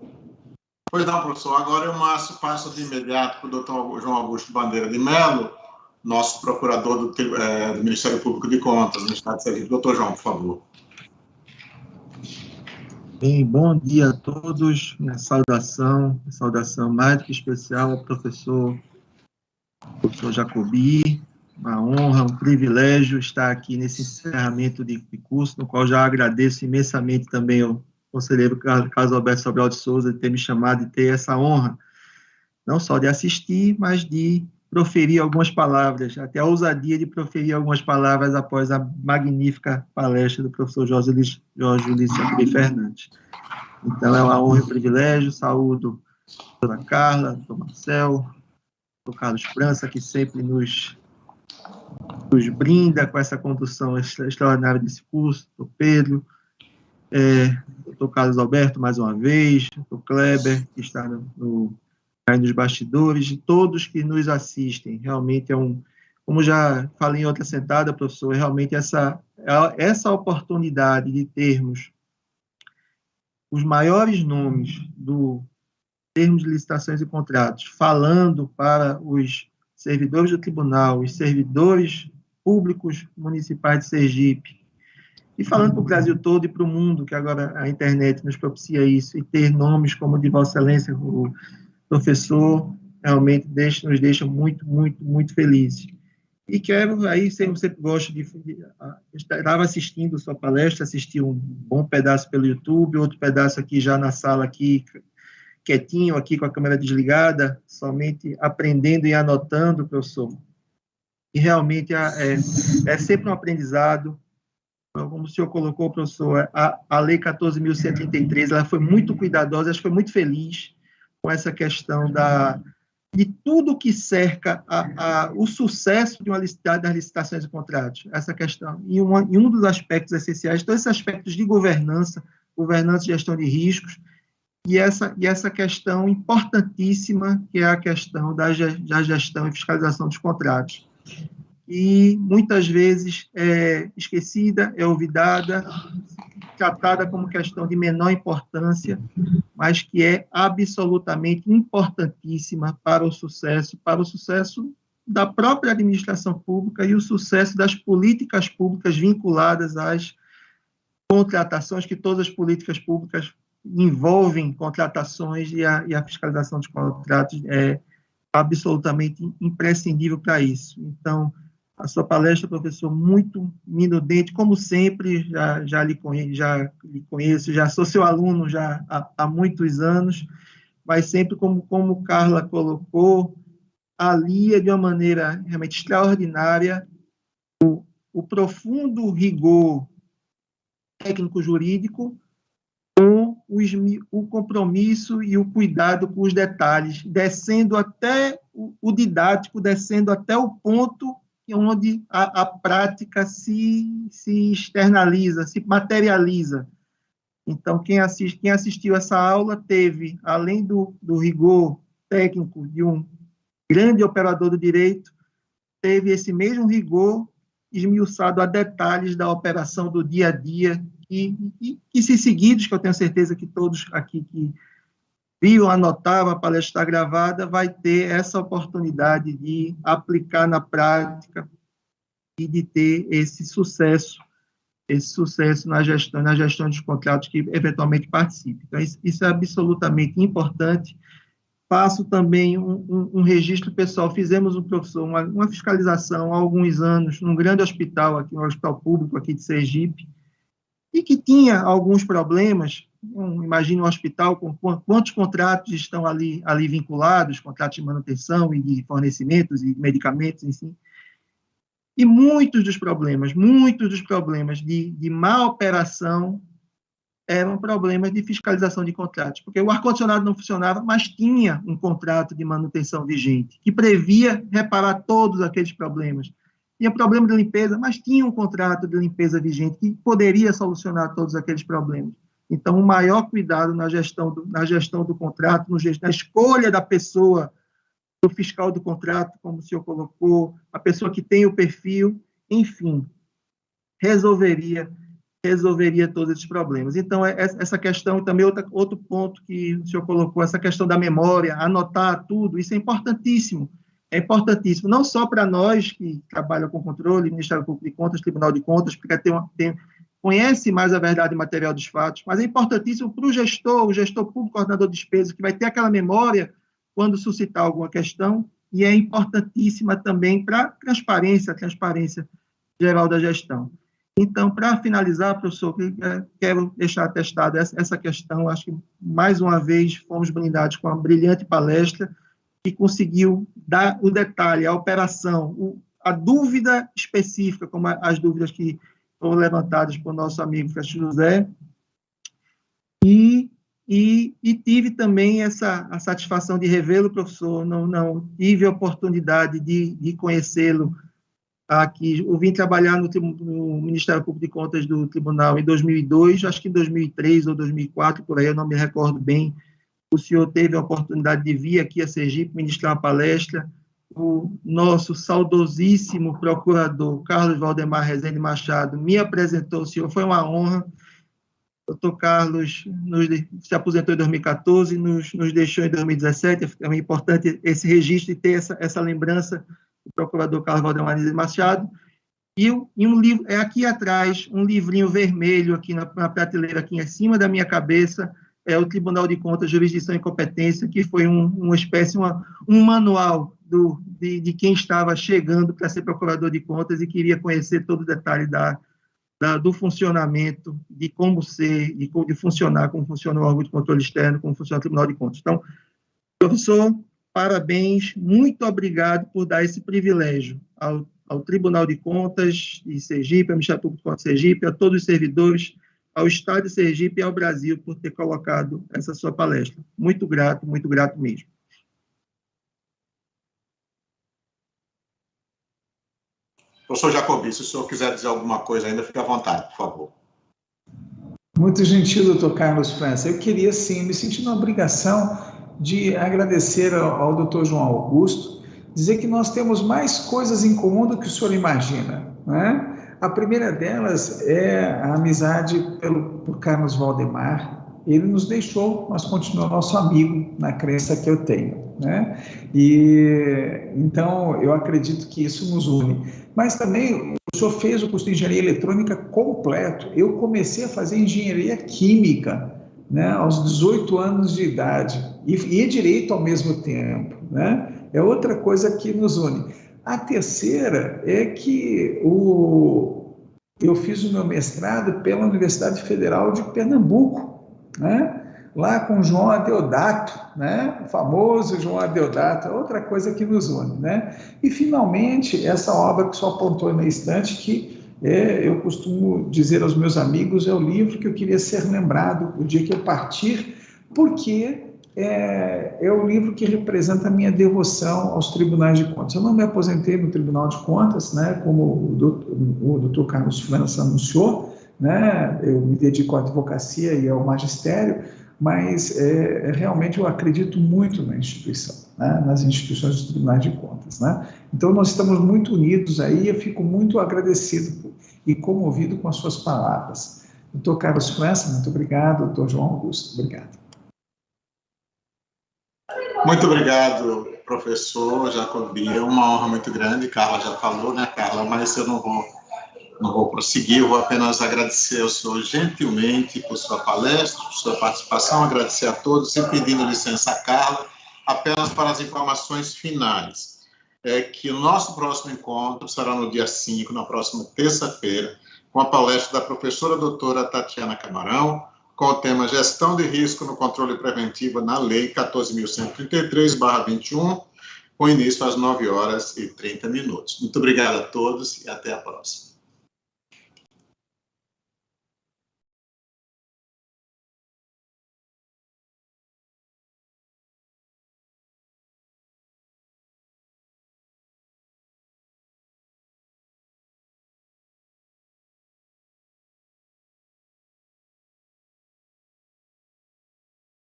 Pois não, professor. Agora eu passo de imediato para o doutor João Augusto Bandeira de Mello, nosso procurador do Ministério Público de Contas, no Estado de Sergipe. Doutor João, por favor. Bem, bom dia a todos. Minha saudação mais do que especial ao professor Jacobi. Uma honra, um privilégio estar aqui nesse encerramento de curso, no qual já agradeço imensamente também ao conselheiro Carlos Alberto Sobral de Souza de ter me chamado e ter essa honra, não só de assistir, mas de proferir algumas palavras, até a ousadia de proferir algumas palavras após a magnífica palestra do professor Jorge Ulício Jacobi Fernandes. Então, é uma honra e um privilégio. Saúdo a dona Carla, o doutor Marcel, o Carlos França, que sempre nos brinda com essa condução extraordinária desse curso, o Pedro, o Carlos Alberto, mais uma vez, o Kleber, que está aí nos bastidores, e todos que nos assistem. Realmente como já falei em outra sentada, professor, realmente essa oportunidade de termos os maiores nomes do termos de licitações e contratos, falando para os servidores do tribunal, os servidores públicos municipais de Sergipe, e falando para o Brasil todo e para o mundo, que agora a internet nos propicia isso, e ter nomes como de Vossa Excelência, o professor, realmente nos deixa muito, muito, muito felizes. E quero, aí sempre gosto estava assistindo sua palestra, assisti um bom pedaço pelo YouTube, outro pedaço aqui já na sala aqui, quietinho aqui com a câmera desligada, somente aprendendo e anotando, professor. E realmente é sempre um aprendizado. Como o senhor colocou, professor, a Lei 14.133, ela foi muito cuidadosa, acho que foi muito feliz com essa questão de tudo que cerca o sucesso de uma das licitações e contratos. Essa questão. E um dos aspectos essenciais, todos esses aspectos de governança e gestão de riscos, e essa questão importantíssima, que é a questão da gestão e fiscalização dos contratos. E muitas vezes é esquecida, é olvidada, tratada como questão de menor importância, mas que é absolutamente importantíssima para o sucesso da própria administração pública e o sucesso das políticas públicas vinculadas às contratações, que todas as políticas públicas envolvem contratações e a fiscalização dos contratos é absolutamente imprescindível para isso. Então, a sua palestra, professor, muito minudente, como sempre, já lhe conheço, já sou seu aluno já há muitos anos, mas sempre, como Carla colocou, alia de uma maneira realmente extraordinária o profundo rigor técnico-jurídico com o compromisso e o cuidado com os detalhes, descendo até o didático, descendo até o ponto onde a prática se externaliza, se materializa. Então, quem assistiu essa aula teve, além do rigor técnico de um grande operador do direito, teve esse mesmo rigor esmiuçado a detalhes da operação do dia a dia, e se seguidos, que eu tenho certeza que todos aqui que viram, anotaram, a palestra está gravada, vai ter essa oportunidade de aplicar na prática e de ter esse sucesso na gestão dos contratos que eventualmente participe. Então, isso é absolutamente importante. Faço também um registro pessoal. Fizemos, professor, uma fiscalização há alguns anos num grande hospital, aqui, um hospital público aqui de Sergipe, e que tinha alguns problemas. Imagine um hospital com quantos contratos estão ali vinculados, contratos de manutenção e de fornecimentos e medicamentos, enfim. E muitos dos problemas de má operação eram problemas de fiscalização de contratos, porque o ar-condicionado não funcionava, mas tinha um contrato de manutenção vigente, que previa reparar todos aqueles problemas. Tinha problema de limpeza, mas tinha um contrato de limpeza vigente que poderia solucionar todos aqueles problemas. Então, o maior cuidado na gestão do contrato, na escolha da pessoa, do fiscal do contrato, como o senhor colocou, a pessoa que tem o perfil, enfim, resolveria todos esses problemas. Então, essa questão, também outro ponto que o senhor colocou, essa questão da memória, anotar tudo, isso é importantíssimo. É importantíssimo, não só para nós que trabalham com controle, Ministério Público de Contas, Tribunal de Contas, porque conhece mais a verdade material dos fatos, mas é importantíssimo para o gestor público, coordenador de despesas, que vai ter aquela memória quando suscitar alguma questão, e é importantíssima também para a transparência geral da gestão. Então, para finalizar, professor, quero deixar atestada essa questão. Acho que, mais uma vez, fomos brindados com uma brilhante palestra que conseguiu dar o detalhe, a operação, a dúvida específica, como as dúvidas que foram levantadas por nosso amigo Francisco José, e tive também a satisfação de revê-lo, professor. Não tive a oportunidade de conhecê-lo aqui. Eu vim trabalhar no Ministério Público de Contas do Tribunal em 2002, acho que em 2003 ou 2004, por aí, eu não me recordo bem. O senhor teve a oportunidade de vir aqui a Sergipe ministrar uma palestra. O nosso saudosíssimo procurador, Carlos Valdemar Rezende Machado, me apresentou o senhor, foi uma honra. O doutor Carlos se aposentou em 2014, nos deixou em 2017, é importante esse registro e ter essa lembrança do procurador Carlos Valdemar Rezende Machado. E um livro, aqui atrás, um livrinho vermelho, aqui na prateleira, aqui em cima da minha cabeça, é o Tribunal de Contas, Jurisdição e Competência, que foi uma espécie, um manual de quem estava chegando para ser procurador de contas e queria conhecer todo o detalhe do funcionamento, de como ser, de funcionar, como funciona o órgão de controle externo, como funciona o Tribunal de Contas. Então, professor, parabéns, muito obrigado por dar esse privilégio ao Tribunal de Contas de Sergipe, ao Ministério Público de Contas de Sergipe, a todos os servidores, ao Estado de Sergipe e ao Brasil por ter colocado essa sua palestra. Muito grato mesmo. Professor Jacobi, se o senhor quiser dizer alguma coisa ainda, fique à vontade, por favor. Muito gentil, doutor Carlos França. Eu queria, sim, me sentir na obrigação de agradecer ao doutor João Augusto, dizer que nós temos mais coisas em comum do que o senhor imagina, né? A primeira delas é a amizade por Carlos Valdemar. Ele nos deixou, mas continua nosso amigo na crença que eu tenho, né? E então eu acredito que isso nos une. Mas também o senhor fez o curso de engenharia eletrônica completo. Eu comecei a fazer engenharia química, né, aos 18 anos de idade e direito ao mesmo tempo, né? É outra coisa que nos une. A terceira é que eu fiz o meu mestrado pela Universidade Federal de Pernambuco, né? Lá com João Adeodato, né? O famoso João Adeodato, outra coisa que nos une, né? E, finalmente, essa obra que o senhor apontou na estante, que eu costumo dizer aos meus amigos, é o livro que eu queria ser lembrado o dia que eu partir, porque é o livro que representa a minha devoção aos tribunais de contas. Eu não me aposentei no Tribunal de Contas, né? Como o doutor Carlos França anunciou, né? Eu me dedico à advocacia e ao magistério, mas realmente eu acredito muito na instituição, né? Nas instituições dos tribunais de contas, né? Então nós estamos muito unidos aí, eu fico muito agradecido e comovido com as suas palavras. Doutor Carlos França, muito obrigado. Doutor João Augusto, obrigado. Muito obrigado, professor Jacobi. É uma honra muito grande. Carla já falou, né, Carla? Mas eu não vou prosseguir, eu vou apenas agradecer ao senhor gentilmente por sua palestra, por sua participação, agradecer a todos e pedindo licença a Carla, apenas para as informações finais. É que o nosso próximo encontro será no dia 5, na próxima terça-feira, com a palestra da professora doutora Tatiana Camarão, com o tema Gestão de Risco no Controle Preventivo na Lei 14.133/21, com início às 9h30. Muito obrigado a todos e até a próxima.